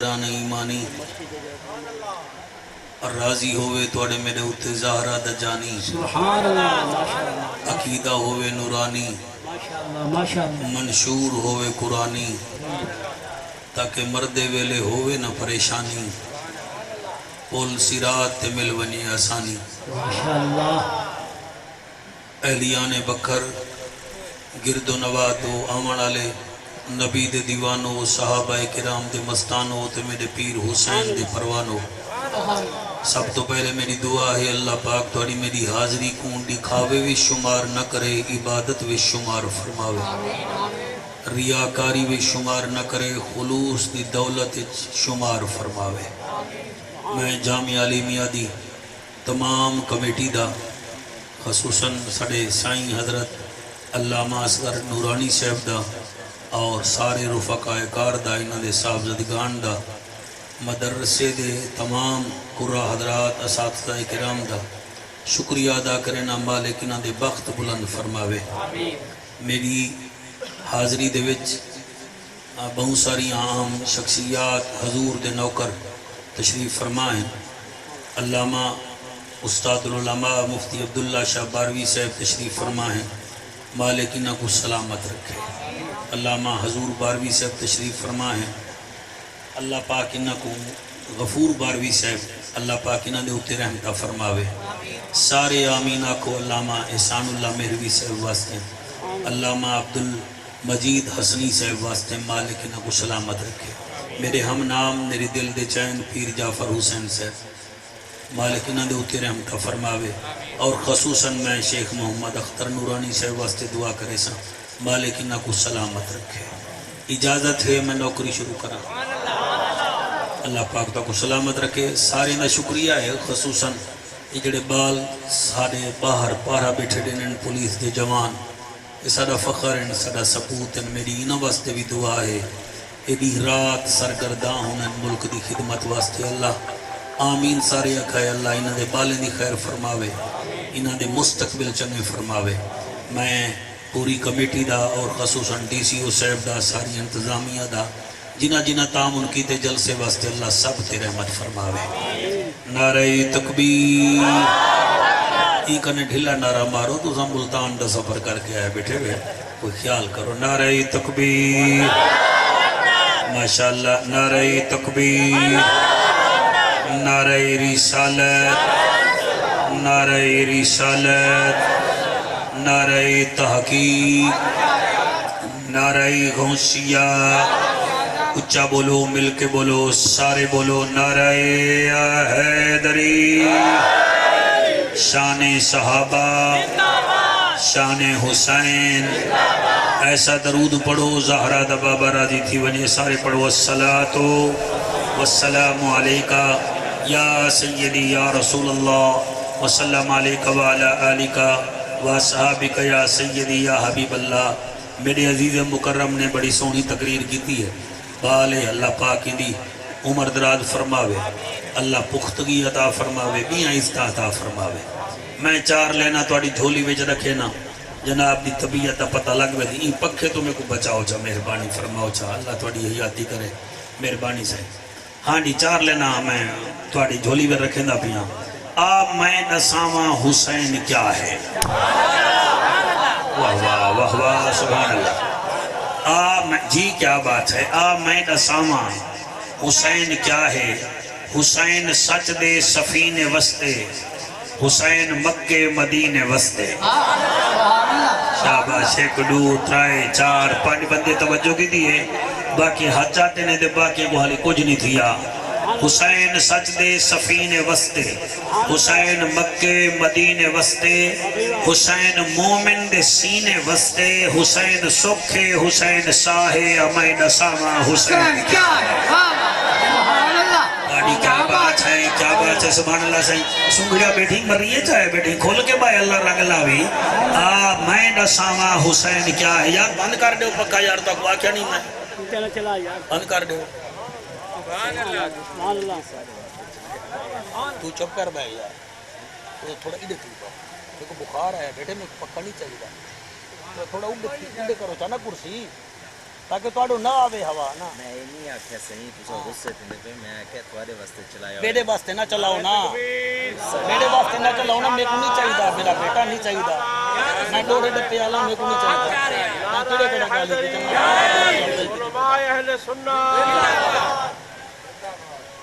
نہیں مانی راضی ہوئے توڑے میرے اتے زہرہ دجانی سبحان اللہ ماشاءاللہ عقیدہ ہوئے نورانی ماشاءاللہ منشور ہوئے قرآنی تاکہ مردے ویلے ہوئے نہ پریشانی پول سرات تے مل ونی آسانی ماشاءاللہ اہلیان بکر گرد و نواتو آمن آلے نبی دے دیوانو صحابہ کرام دے مستانو تے میرے پیر حسین دے پروانو سب تو پہلے میری دعا ہے اللہ پاک توڑی میری حاضری کون دکھاوے وی شمار نہ کرے عبادت وی شمار فرماوے ریاکاری وی شمار نہ کرے خلوص دی دولت شمار فرماوے میں جامعہ علیمیہ دی تمام کمیٹی دا خصوصاً سڑے سائیں حضرت علامہ اصغر نورانی صاحب دا اور سارے رفقاء کار دا انہاں دے صاحبزدگان دا مدرسے دے تمام قرآ حضرات اساتذہ کرام دا شکریہ ادا کرنا مالک انہاں دے بخت بلند فرماوے میری حاضری دے وچ بہت ساری عام شخصیات حضور دے نوکر تشریف فرمائیں علامہ استاد العلماء مفتی عبداللہ شاہ باروی صاحب تشریف فرمائیں مالک انہاں کو سلامت رکھے علامہ حضور باروی صاحب تشریف فرمائیں اللہ پاک انہاں کو غفور باروی صاحب اللہ پاک انہاں دے اتے رحمتہ فرماوے سارے آمین آکھو علامہ احسان اللہ مہروی صاحب واسطے علامہ عبدالمجید حسنی صاحب واسطے مالک انہاں کو سلامت رکھے میرے ہم نام میرے دل دے چین پیر جعفر حسین صاحب مالک انہاں دے اتے رحمتہ فرماوے اور خصوصاً میں شیخ محمد اختر نورانی صاحب واسطے دعا کرے سا مالک انہاں کو سلامت رکھے اجازت ہے میں نوکری شروع کرا اللہ پاک تا کو سلامت رکھے سارے نہ شکریہ ہے خصوصاً اجڑے بال سارے باہر پارا بیٹھے دینن پولیس دے جوان یہ سارا فخر ہیں سارا سپوت ہیں میری انہ واسطے بھی دعا ہے ایڈی رات سرگرداں ہونن ملک دی خدمت واسطے اللہ آمین سارے اکھائے اللہ انہ دے بالیں دی خیر فرماوے انہ دے مستقبل چنگے فرماوے میں پوری کمیٹی دا اور خصوصاً ڈی سی او صاحب دا ساری انتظامیہ دا جنہ تعاون کی تے جلسے واسطے اللہ سب تے رحمت فرماوے نعرہ تکبیر ای کنے ڈھلا نعرہ مارو تو ہم ملتان دا سفر کر کے آئے بیٹھے ہوئے کوئی خیال کرو نعرہ تکبیر ماشاءاللہ نعرہ تکبیر نعرہ رسالت نعرہ رسالت نعرہ تحقیق نعرہ غوثیہ اچھا بولو مل کے بولو سارے بولو نعرہ حیدری شان صحابہ شان حسین ایسا درود پڑھو زہرہ دا بابا راضی تھی ونی سارے پڑھو الصلاة والسلام علیکہ یا سیدی یا رسول اللہ وسلم علیکہ وعلا آلکہ وصحابک یا سیدی یا حبیب اللہ میرے عزیز مکرم نے بڑی سونی تقریر کی تھی ہے بالے اللہ پاک دی عمر دراز فرماوے اللہ پختگی عطا فرماوے بیاں عزتہ عطا فرماوے میں چار لینا توڑی جھولی ویچ رکھے نا جناب دی طبیعت پتہ لگ وے دی پکھے تو میں کو بچاؤ چا مہربانی فرماؤ چا اللہ توڑی حیاتی کرے مہربانی سے ہاں جی چار لینا میں توڑی جھولی ویچ رکھے نا بیاں میں نسامہ حسین کیا ہے واہ واہ واہ واہ سبحان اللہ جی کیا بات ہے میں نسامہ حسین کیا ہے حسین سچ دے سفین وستے حسین مکے مدینے وستے شاباش ایک دو ترائے چار پانچ بندے توجہ کی دیئے باقی حجاتے نے دے باقی گوھالی کچھ نہیں تھیا حسین سچ دے سفین وستے حسین مکے مدینے وستے حسین مومن دے سینے وستے حسین سکھے حسین ساہے امین نسامہ حسین کیا ہے گاڑی کیا بات ہے سبحان اللہ صحیح سنگڑیا بیٹھی مر رہی ہے چاہے بیٹھی کھول کے بھائی اللہ رنگ لاوی میں نسامہ حسین کیا ہے یار بند کر دے پکا یار تک واقعہ نہیں میں بند کر دے تو چپ کر بھائی یار تو تھوڑا ایڈے کھلتا دیکھو بخار ہے بیٹھے میں پکا نہیں چاہیے تھوڑا ایڈے کرو چانا کرسی تاکہ تواڈو نہ آوے ہوا نا میں یہ نہیں آکھیا صحیح تسا غصے تھے پہ میں آکھیا تواڈے واسطے چلایا میرے واسطے نہ چلاؤ نا میرے واسطے نہ چلاؤ نا میرے کو نہیں چاہیے میرا بیٹا نہیں چاہیے میں ڈوڑے ڈپے والا میرے کو نہیں چاہیے میں کیڑے کیڑا گالی کی علماء اہل سنت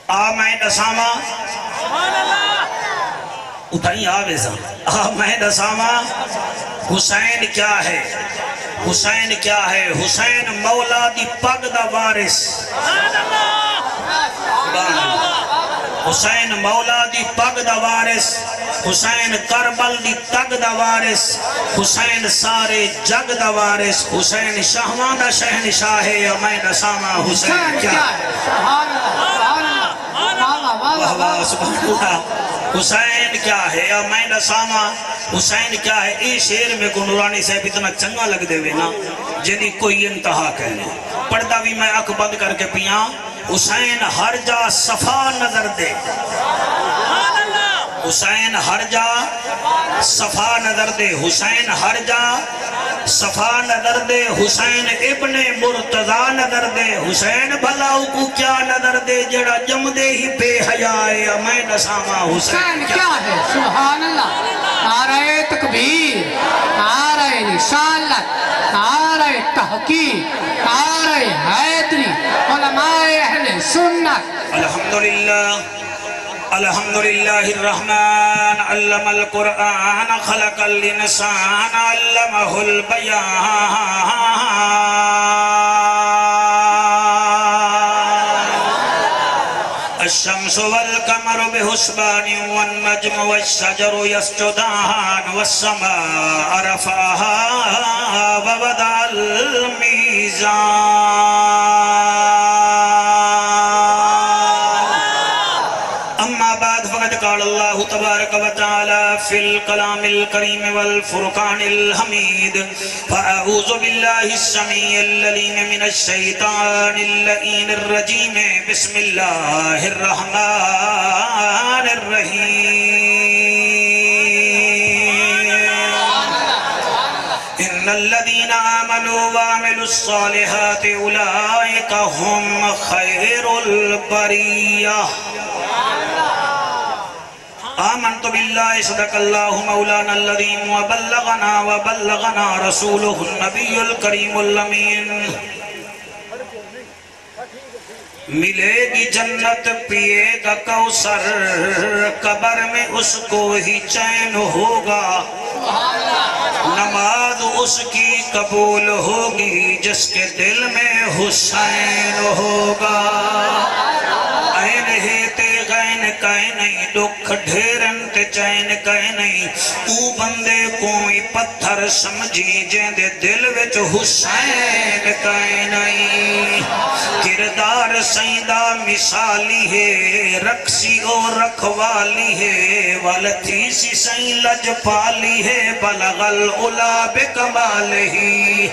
آ میں دساما اتائی آوے سا میں دساما حسین کیا ہے حسین کیا ہے حسین مولا دی پگ دا وارث حسین مولا دی پگ دا وارث حسین کربل دی تگ دا وارث حسین سارے جگ دا وارث حسین شاہواں دا شہنشاہ ہے یا میں دساما حسین کیا ہے سبحان اللہ حسین کیا ہے یا میں دساما حسین کیا ہے اے شیر میں کو نورانی صاحب اتنا چنگا لگ دے وے نا جنی کوئی انتہا کہنے پردہ بھی میں اکھ بند کر کے پیاں حسین ہر جا صفا نظر دے حسین ہر جا صفا نظر دے حسین ہر جا صفا نظر دے حسین ابن مرتضی نظر دے حسین بھلاؤ کو کیا نظر دے جڑا جم دے ہی بے حیائے میں نسامہ حسین کیا ہے سبحان اللہ نعرہ تکبیر نعرہ رسالت نعرہ تحقیق نعرہ حیدری علماء اہل سنت الحمدللہ الحمدللہ الرحمن علم القرآن خلق الانسان علمہ البیان الشمس والقمر بحسبان والنجم والشجر يسجدان والسماء رفعها ووضع الميزان اما بعد فقد قال الله تبارك وتعالى في الكلام الكريم والفرقان الحميد فأعوذ بالله السميع العليم من الشيطان اللعين الرجيم بسم الله الرحمن الرحيم إن الذين آمنوا وعملوا الصالحات أولئك هم خير البرية آمنت بالله صدق الله مولانا العظيم وبلغنا رسوله النبي الكريم الأمين ملے گی جنت پیے گا کوثر قبر میں اس کو ہی چین ہوگا نماز اس کی قبول ہوگی جس کے دل میں حسین ہوگا این ہیتے غین کہیں نہیں دکھ ڈھیرن تے چین کہیں نہیں او بندے کوئی پتھر سمجھی جین دے دل وچ حسین کہیں نہیں کردار سیدہ مثالی ہے رکسی اور رکھوالی ہے والتی سی سین لج پالی ہے بلغ العلا بکمال ہی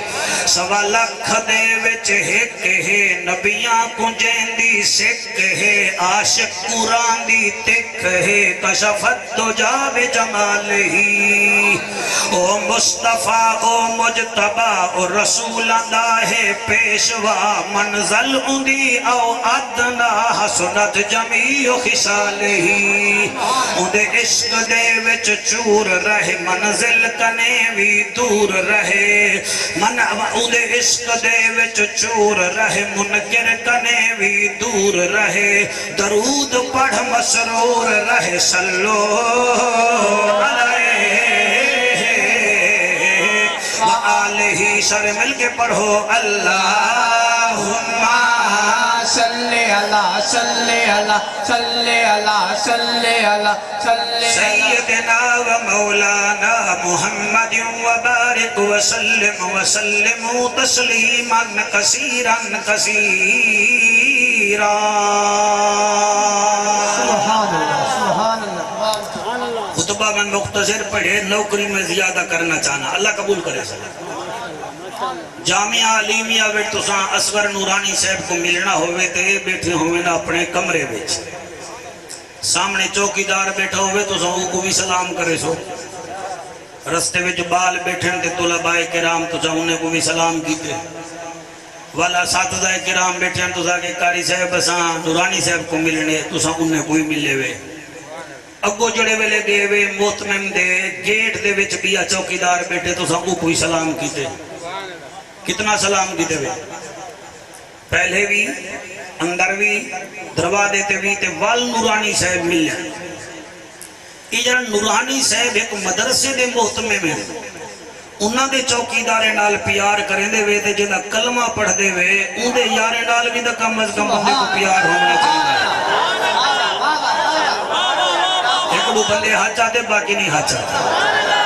سوا لکھ دے وچ ہک ہے نبیاں کو جیندی سکھ ہے عاشق قرآن دی تک ہے کشفت تو جاب جمال ہی او مصطفیٰ او مجتبہ او رسول دا ہے پیشوا منزل اندی او ادنا حسنت جمیع خسال ہی اندے عشق دے وچ چور رہے منزل کنے بھی دور رہے اندے عشق دے وچ چور رہے منکر کنے بھی دور رہے درود پڑھ مسرور رہے صلو علیہ وآلہ سر مل کے پڑھو اللہم صلی اللہ صلی اللہ صلی اللہ صلی اللہ صلی سیدنا و مولانا محمد وبارک وسلم تسلیما کثیرا کثیرا سبحان اللہ سبحان اللہ خطبہ میں مختصر پڑھے نوکری میں زیادہ کرنا چاہنا اللہ قبول کرے سکتا جامعہ علیمیہ بیٹھ تو ساں اصغر نورانی صاحب کو ملنا ہوئے تھے بیٹھے ہوئے نا اپنے کمرے بیچ سامنے چوکیدار بیٹھا ہوئے تو ساں کو بھی سلام کرے سو رستے میں جو بال بیٹھن تے طلباء کرام تو ساں انہیں کو بھی سلام کیتے والا اساتذہ کرام بیٹھے ہیں تسا کے قاری صاحب اساں نورانی صاحب کو ملنے تسا انہیں کوئی ملے وے اگو جڑے ویلے گئے وے محتمم دے گیٹ دے وچ بیا چوکیدار بیٹھے تسا کو کوئی سلام کیتے کتنا سلام کیتے وے پہلے بھی اندر بھی دروازے تے بھی تے وال نورانی صاحب مل جائے یہ جڑا نورانی صاحب ایک مدرسے دے محتمم ہیں انہاں دے چوکیدارے نال پیار کریں دے وے تے جنہاں کلمہ پڑھ دے وے ان دے یارے نال بھی دا کم از کم بندے کو پیار ہونا چاہیے ایک دو بندے ہاتھ چاہتے باقی نہیں ہاتھ چاہتے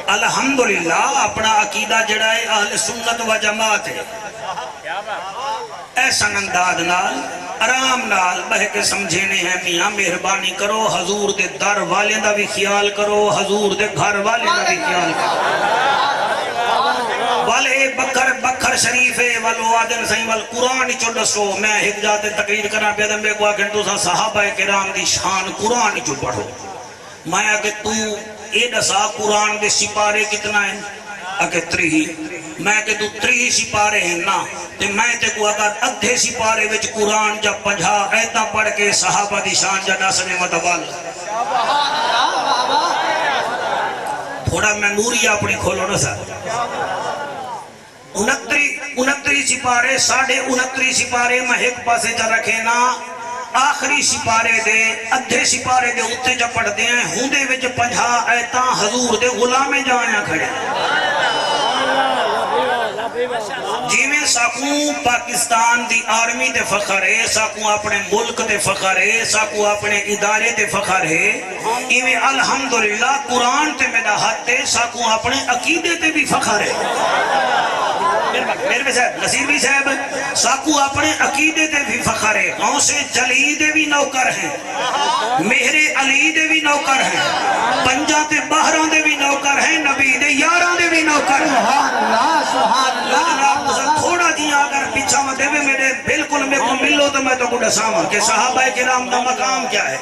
الحمدللہ اپنا عقیدہ جڑا ہے اہل سنت و جماعت ہے احسن انداز نال آرام نال بہ کے سمجھینے ہیں میاں مہربانی کرو حضور دے در والے دا بھی خیال کرو حضور دے گھر والے دا بھی خیال کرو والے بکر شریف ہے والو آدن سہیں والقرآن چو دسو میں ایک جاتے تقریر کرنا پیدا میں کو آکھیں تو صحابہ کرام دی شان قرآن چو پڑھو میں آکے تو اے دسا قرآن دے سپارے کتنا ہیں آکے 3 میں کہ تو 3 سپارے ہیں نا تے میں تے کو اگر ادھے سپارے وچ قرآن جا 50 ایتا پڑھ کے صحابہ دی شان جا دسنے متوال تھوڑا میں نوری اپنی کھولو نا سر 29 سپارے 29.5 سپارے میں ایک پاسے جا رکھے نا آخری سپارے دے ادھے سپارے دے اتھے جا پڑھ دے ہیں ہوں دے وچ 50 ایتا حضور دے غلامے جائیں کھڑے جی میں ساکوں پاکستان دی آرمی دے فخر ہے ساکوں اپنے ملک دے فخر ہے ساکوں اپنے ادارے دے فخر ہے ایویں الحمدللہ قرآن تے میرا ہاتھ تے ساکوں اپنے عقیدے تے بھی فخر ہے میرے بھی صاحب نصیر بھی صاحب ساکوں اپنے عقیدے تے بھی فخر ہے غوث جلی دے بھی نوکر ہیں مہر علی دے بھی نوکر ہیں پنجا تے باہروں دے بھی نوکر ہیں نبی دے یاراں دے بھی نوکر ہیں تھوڑا دیا اگر پیچھا میں دے میرے بالکل میں کو ملو تو میں تو کو ڈساواں کہ صحابہ کرام دا مقام کیا ہے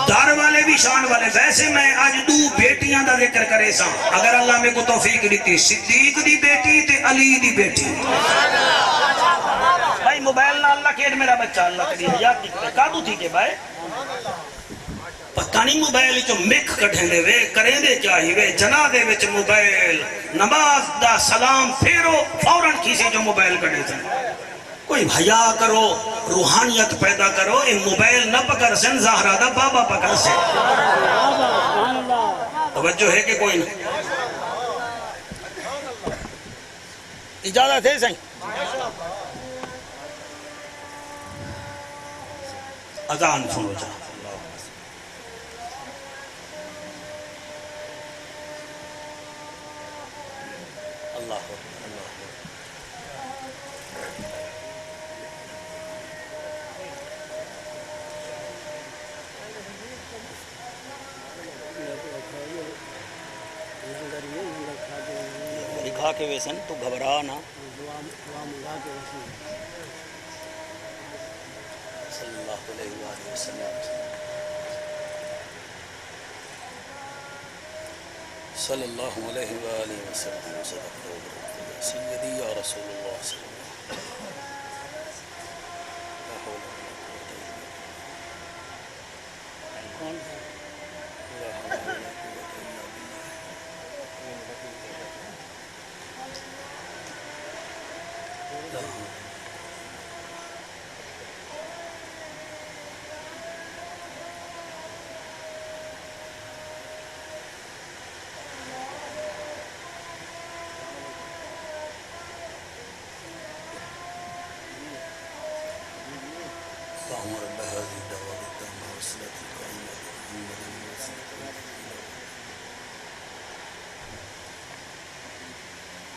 دار والے بھی شان والے ویسے میں آج 2 بیٹیاں دا ذکر کرے ساں اگر اللہ میں کو توفیق دیتی صدیق دی بیٹی تے علی دی بیٹی بھائی موبائل نہ اللہ کھیڑ میرا بچہ اللہ کری حیات کی کرے کادو تھی کہ بھائی پتہ نہیں موبائل جو مک کٹھیں دے وے کریں دے چاہی وے جنا دے وچ موبائل نماز دا سلام پھیرو فوراں کسی جو موبائل کٹھے تھے کوئی حیا کرو روحانیت پیدا کرو یہ موبائل نہ پکر سن زہرہ دا بابا پکر سے توجہ ہے کہ کوئی نہیں اجازت ہے سہیں اذان سنو جا اللہ کھا کے ویسن تو گھبرا نہ صلی اللہ علیہ وآلہ وسلم صلی اللہ علیہ وآلہ وسلم سیدی یا رسول اللہ صلی اللہ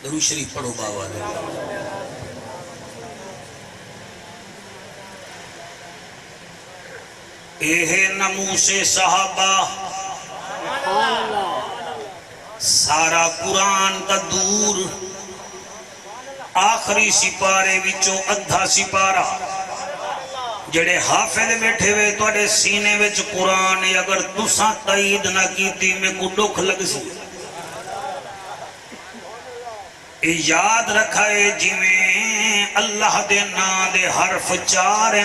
درود شریف پڑھو بابا نے اے نموس صحابہ سارا قرآن کا دور آخری سپارے وچوں ادھا سپارہ جڑے حافظ بیٹھے ہوئے توڑے سینے وچ قرآن اگر تساں تائید نہ کیتی میں کو دکھ لگ سی یاد رکھائے جویں اللہ دے نام دے حرف 4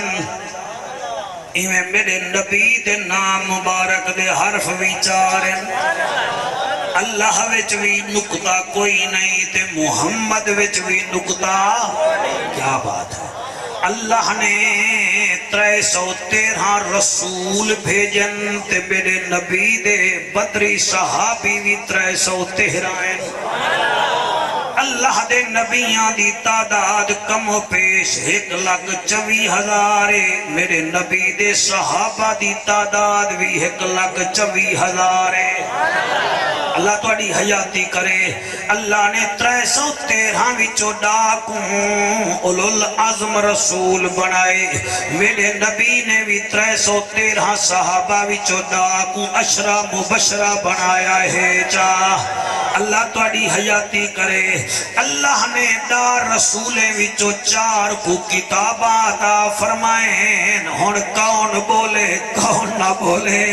ایویں میرے نبی دے نام مبارک دے حرف بھی 4 اللہ وچ بھی نقطہ کوئی نہیں تے محمد وچ بھی نقطہ کیا بات ہے اللہ نے 313 رسول بھیجن تے میرے نبی دے بدری صحابی بھی 313 ہیں اللہ دے نبیاں دی تعداد کم و پیش 1,24,000 میرے نبی دے صحابہ دی تعداد بھی 1,24,000 اللہ تواڈی حیاتی کرے اللہ نے 313 وچوں ڈاکوں اولو العزم رسول بنائے میرے نبی نے بھی 313 صحابہ وچوں ڈاکوں عشرہ مبشرہ بنایا ہے جا اللہ تواڈی حیاتی کرے اللہ نے دار رسولیں وچوں 4 کو کتاباں عطا فرمائیں ہن کون بولے کون نہ بولے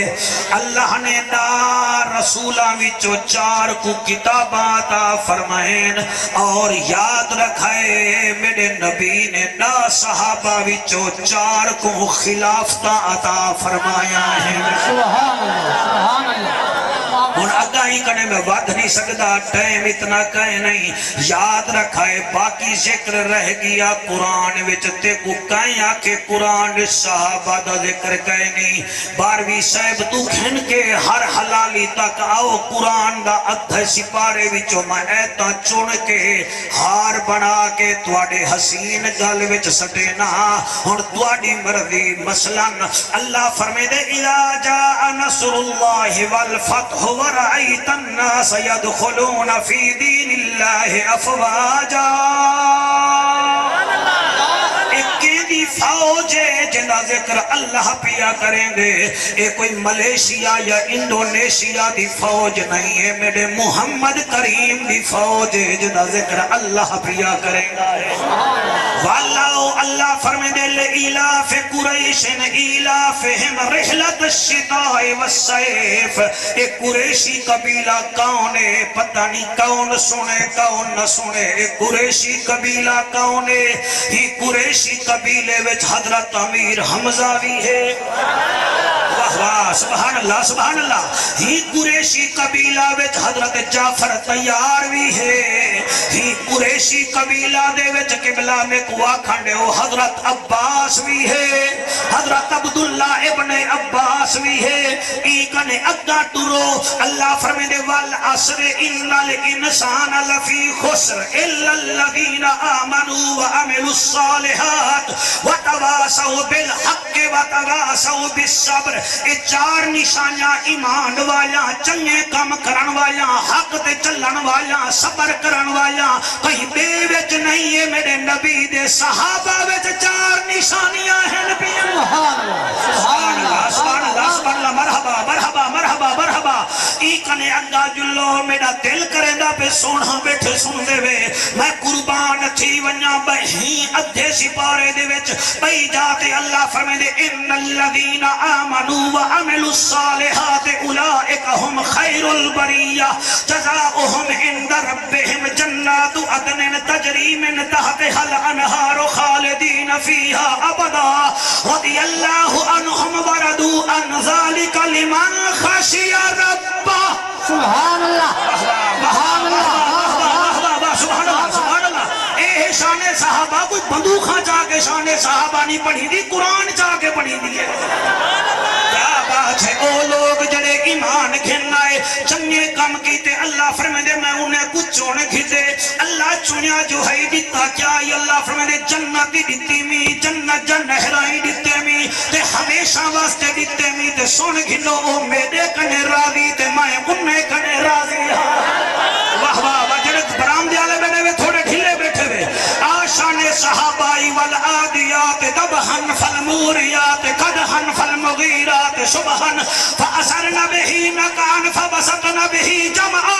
اللہ نے دار رسولاں وچوں 4 کو کتاباں عطا فرمائیں اور یاد رکھائے میرے نبی نے 10 صحابہ وچوں 4 کو خلافتہ عطا فرمایا ہے سبحان اللہ سبحان اللہ ہن اگا ہی کنے میں ود نہیں سکتا ٹائم اتنا کہیں نہیں یاد رکھائے باقی ذکر رہ گیا قرآن وچ تے کو کہیں آکے قرآن صحابہ دا ذکر کہیں نہیں 12ویں صاحب تو کھن کے ہر حلالی تک آؤ قرآن دا ادھے سپارے وچوں میں ایتا چن کے ہار بنا کے تواڈے حسین گل وچ سٹینا ہن تواڈی مرضی مثلا اللہ فرمائے دے اذا جاء نصر اللہ والفتح ورأيت الناس يدخلون في دين الله أفواجا دی فوج ہے جنہ ذکر اللہ پیا کریں گے اے کوئی ملیشیا یا انڈونیشیا دی فوج نہیں ہے میرے محمد کریم دی فوج ہے جنہ ذکر اللہ پیا کریں گا واللہ اللہ فرمے دے لئیلاف قریشن ایلافہم رحلت الشتاء والصیف اے قریشی قبیلہ کون ہے پتہ نہیں کون سنے کون نہ سنے اے قریشی قبیلہ کون ہے ہی قریشی قبیلے وچ حضرت امیر حمزہ بھی ہے واہ واہ سبحان اللہ ہی قریشی قبیلہ وچ حضرت جعفر تیار بھی ہے ہی قریشی قبیلہ دے وچ قبلہ میں کوا کھنڈے ہو حضرت عباس بھی ہے حضرت عبداللہ ابن عباس بھی ہے ایکن اگا ٹرو اللہ فرمے دے والعصر ان الانسان لفی خسر الا الذین آمنوا وعملوا الصالحات وتواصوا بالحق وتواصوا بالصبر اے 4 نشانیاں ایمان والیاں چنگے کام کرن والیاں حق تے چلن والیاں صبر کرن والیاں کہیں بے وچ نہیں ہے میرے نبی دے صحابہ وچ 4 نشانیاں ہیں نبی سبحان اللہ مرحبا مرحبا مرحبا مرحبا ایکنے اگا جلو میرا دل کرے دا پہ سونا بیٹھے سن دے وے میں قربان تھی ونیا بہی ادھے سپارے دے وچ بھئی جاتے اللہ فرمے دے ان الذین آمنوا وعملوا الصالحات اولئک هم خیر البریہ جزاؤہم عند ربہم جنات عدن تجری من تحتها الانہار خالدین فیہا ابدا رضی اللہ عنہم وردوا عن ذلک لمن خشی ربہ سبحان اللہ سبحان اللہ سبحان اللہ اے شان صحابہ کوئی بندوخاں چاہ کے شان صحابہ نہیں پڑھی دی قرآن چاہ کے پڑھی دی ہے کیا بات ہے او لوگ جڑے ایمان گھنائے چنگے کام کیتے اللہ فرمے دے میں انہیں کچھ چونے کھتے اللہ چنیا جو ہے دیتا کیا اللہ فرمے دے جنت دیتی می جنت جنہرائی دیتے می تے ہمیشہ واسطے دیتے می تے سن گھنو او میرے کنے راضی تے میں انہیں کنے راضی واہ واہ وجرد برام دیالے بیٹھے ہوئے تھوڑے ڈھلے بیٹھے ہوئے آشان صحابائی والعادیات دبہن فالموریات قدہن فالمغیرات شبہن فأسرن بہی نکان فبسطن بہی جمعا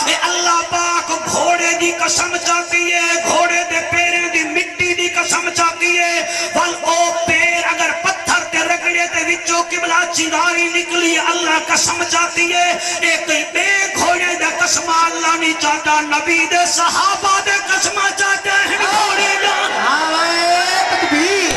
اے اللہ پاک گھوڑے دی قسم چاہتی ہے گھوڑے دے پیرے دی مٹی دی قسم چاہتی ہے وال او پیر اگر پتھر تے رگڑے تے وچوں قبلہ چنگاری نکلی اللہ قسم چاہتی ہے ایک بے گھوڑے دا قسم اللہ نہیں چاہتا نبی دے صحابہ دے قسمہ چاہتے ہیں گھوڑی جان نعرہ تکبیر،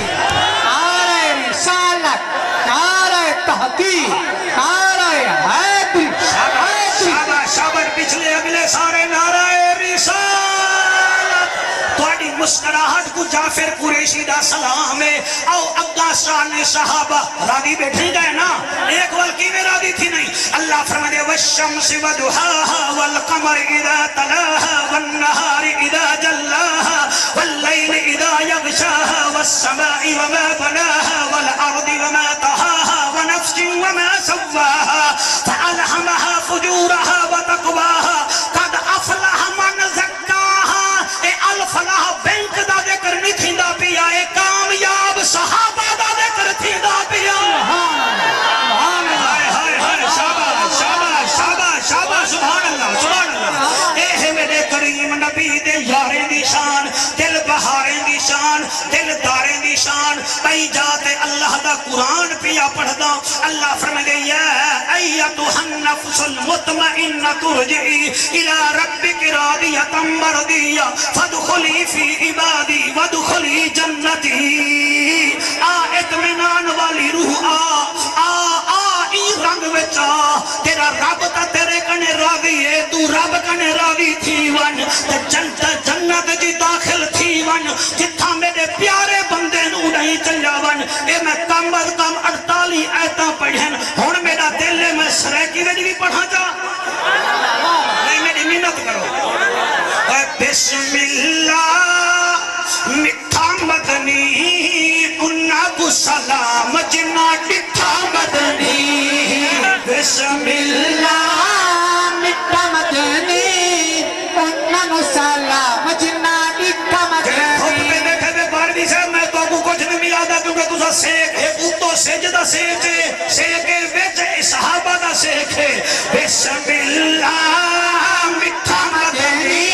نعرہ رسالت، نعرہ تحقیق، نعرہ حیدری، شاباش شاباش پچھلے اگلے سارے نعرہ رسالت تھوڑی مسکراہٹ کو جعفر قریشی دا سلام ہے او عباسان صحابہ راضی بیٹھی گئے نا ایک والکی میں راضی تھی نہیں اللہ فرمانے والشمس ودحاها والقمر اذا تلاها والنهار اذا جلاها والليل اذا يغشاها والسماء وما بناها والارض وما طحاها ونفس وما سواها فألهمها فجورها وتقواها قد افلح من زکاها اے الفلاح بینک دا ذکر نہیں تھیندا پیا اے کامیاب صحابہ دا ذکر تھیندا پیا ہائے ہائے ہائے شاباش شاباش شاباش شاباش سبحان اللہ اے ہے میرے کریم نبی دے یاریں دی شان دل بہاریں دی شان دل داریں دی شان کئی جاتے اللہ دا قرآن پیا پڑھدا اللہ فرمائے یا ایتھا النفس المطمئنۃ ارجعی الی ربک راضیۃ مرضیہ فادخلی فی عبادی وادخلی جنتی آ اطمینان والی روح ای رنگ وچ تیرا رب تا تیرے کنے راضی ہے تو رب کنے راضی تھی ون جنت جی داخل تھی ون جتھا میرے پیارے بندے نو نہیں چلیا ون اے میں کم از کم 48 آیتاں پڑھن ہن میرا دل ہے میں سریکی وچ بھی پڑھا جا نہیں میری محنت کرو اے بسم اللہ مٹھا مدنی انہاں کو سلام جنہ ڈٹھا مدنی بسم اللہ مٹھا مدنی انہاں کو سلام جنہ ڈٹھا مدنی بیٹھے میں بارویں سے میں تو کو کچھ نہیں ملا دا کیونکہ تسا سیکھ ہے اوتو سجدہ سیکھے وچ صحابہ دا سیکھے بسم اللہ مٹھا مدنی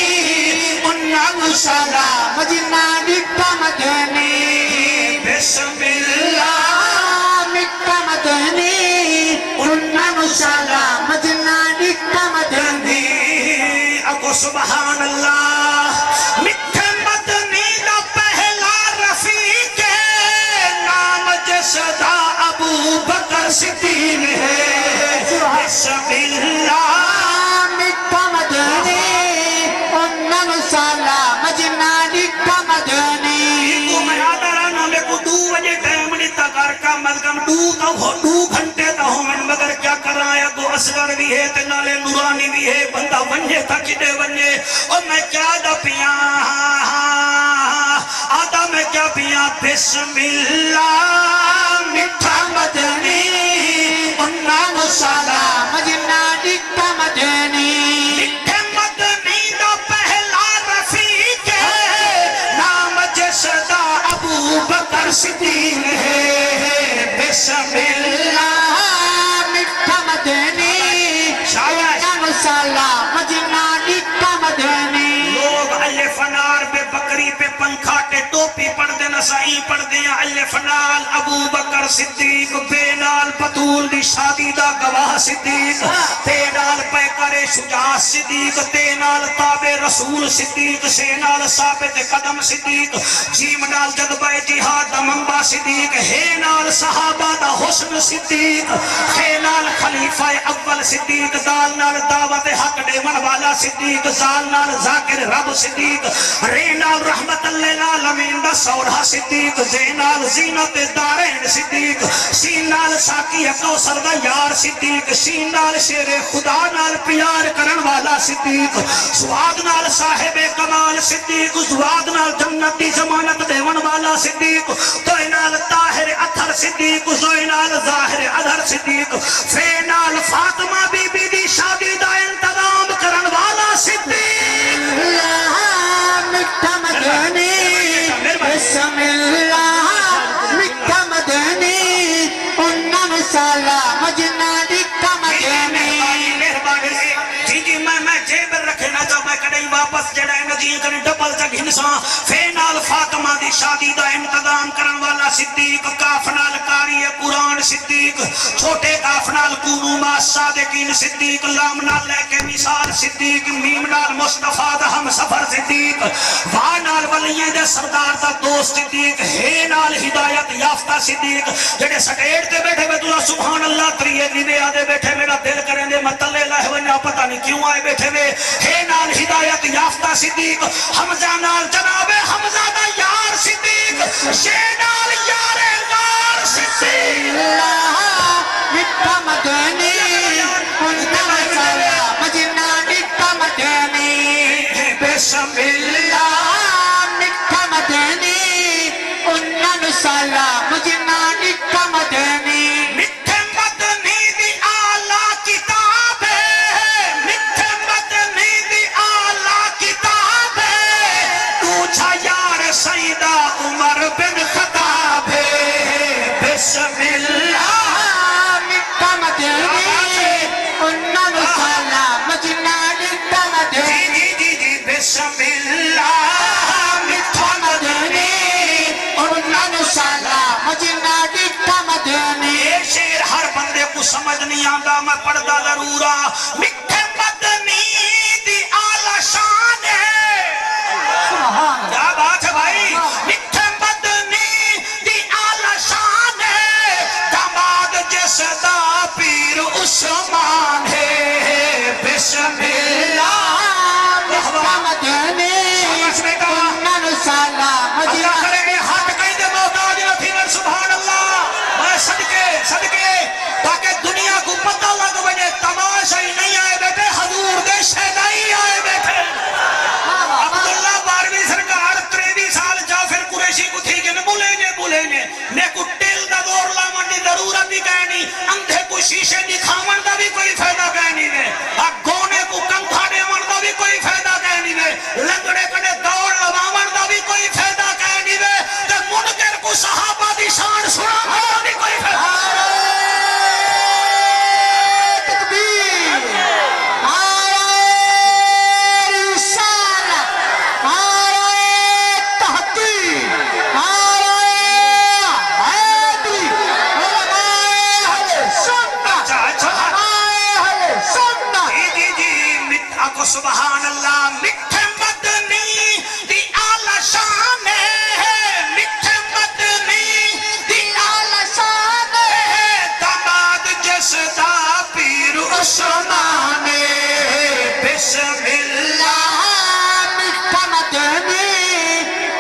انہاں کو سلام جنہ ڈٹھا مدنی بسم اللہ مٹھا مدنی انہاں کو سلام جنہ ڈٹھا مدنی اکو سبحان اللہ مٹھے مدنی دا پہلا رفیق ہے نام جسدہ ابو بکر صدیق ہے بسم اللہ مٹھا مدنی انہاں کو سلام جنہ ڈٹھا مدنی کو میں آدھا رہنا میں کو 2 بجے ٹائم نہیں تکار کم از کم 2 گھنٹے تا ہوں میں مگر کیا کر رہا ہے کو اصغر بھی ہے تے نالے نورانی بھی ہے بندہ ونجے تھا کدے ونجے اور میں کیا دا پیا آدھا میں کیا پیا بسم اللہ مٹھا مدنی انہاں کو سلام جنہ ڈٹھا مدنی مٹھے مدنی دا پہلا رفیق ہے نام جسدہ ابو بکر صدیق ہے بسم اللہ مٹھا مدنی شاباش انہاں کو سلام جنہ ڈٹھا مدنی لوگ الف نار پہ بکری پہ پنکھا تے ٹوپی پڑھ دے نسائی پڑھ دے الف نال ابو بکر صدیق بے نال بطول دی شادی دا گواہ صدیق تے نال پہ کرے شجاع صدیق تے نال تابع رسول صدیق سے نال ثابت قدم صدیق جیم نال جذبہ جہاد دا منبع صدیق ہے نال صحابہ دا حسن صدیق ہے نال خلیفہ اول صدیق دال نال دعوت حق دیون والا صدیق زال نال ذاکر رب صدیق رے نال رحمت للعالمین دا سورہ صدیق زینال زینت دارین صدیق سین نال ساکی کوثر دا یار صدیق سین نال شیر خدا نال پیار کرن والا صدیق سواد نال صاحب کمال صدیق سواد نال جنت دی ضمانت دیون والا صدیق توئی نال طاہر اثر صدیق زوئی نال ظاہر اظہر صدیق فے نال فاطمہ بی بی دی شادی دا انتظام کرن والا صدیق مٹھا مدنی بسم اللہ مٹھا مدنی انہاں کو سلام جنہ ڈٹھا مدنی جی میں جیب رکھنا چاہتا میں کدیں واپس جڑا نجی کریں ڈبل جگ انسان فے نال فاطمہ دی شادی دا انتظام کرن والا صدیق کاف نال قاری قرآن صدیق چھوٹے کاف نال کونو ما صادقین صدیق لام نال لے کے مثال صدیق میم نال مصطفیٰ دا ہم سفر صدیق وا نال ولیاں دے سردار دا دوست صدیق ہے نال ہدایت یافتہ صدیق جڑے سٹیٹ تے بیٹھے میں تُلا سبحان اللہ تریے دینے آدھے بیٹھے میرا دل کریں دے مطلع لہ ونیا پتہ نہیں کیوں آئے بیٹھے میں ہے نال ہدایت یافتہ صدیق حمزہ نال جناب حمزہ دا یار صدیق شے نال یار غار صدیق مٹھا مدنی انہاں نو سلام مجنہ مٹھا مدنی بسم اللہ مٹھا مدنی انہاں نو سلام مجنہ مٹھا مدنی مٹھے مدنی دی آلہ کتاب ہے مٹھے مدنی دی آلہ کتاب ہے پوچھا یار سیدہ عمر بن خطاب ہے بسم اللہ مٹھا مدنی انہاں نو سلام مجنہ مٹھا مدنی جی بسم اللہ مٹھا مدنی انہاں نو سلام مجنہ مٹھا مدنی یہ شیر ہر بندے کو سمجھ نہیں آندا میں پڑھدا ضرور ہاں مٹھے مدنی دی آلہ شان ہے کیا بات ہے بھائی مٹھے مدنی دی آلہ شان ہے داماد جس دا پیر عثمان ہے بسم اللہ مٹھا مدنی انہاں نو سلام اللہ مجنہ کرے گے ہاتھ کہیں دے محتاج نہ تھی میں سبحان اللہ میں صدقے تاکہ دنیا کو پتہ لگ بنے تماشا ہی نہیں آئے بیٹھے حضور دے شہدائی آئے بیٹھے عبداللہ باروی سرکار 23 سال جعفر قریشی کو تھی کہ نہ بولیں گے نے کو ٹیل دا دور لامن دی ضرورت بھی کہنی اندھے کو شیشے دکھاون دا بھی کوئی فائدہ کہنی دے گونے کو کنکھا دیون دا بھی کوئی فائدہ کہنی دے لنگڑے کڑے دوڑ لواون دا بھی کوئی فائدہ کہنی دے تے منکر کو صحابہ دی شان سنا دا بھی کوئی فائدہ سبحان اللہ مٹھے مدنی دی آلہ شان ہے مٹھے مدنی دی آلہ شان ہے داماد جس دا پیر عثمان ہے بسم اللہ مٹھا مدنی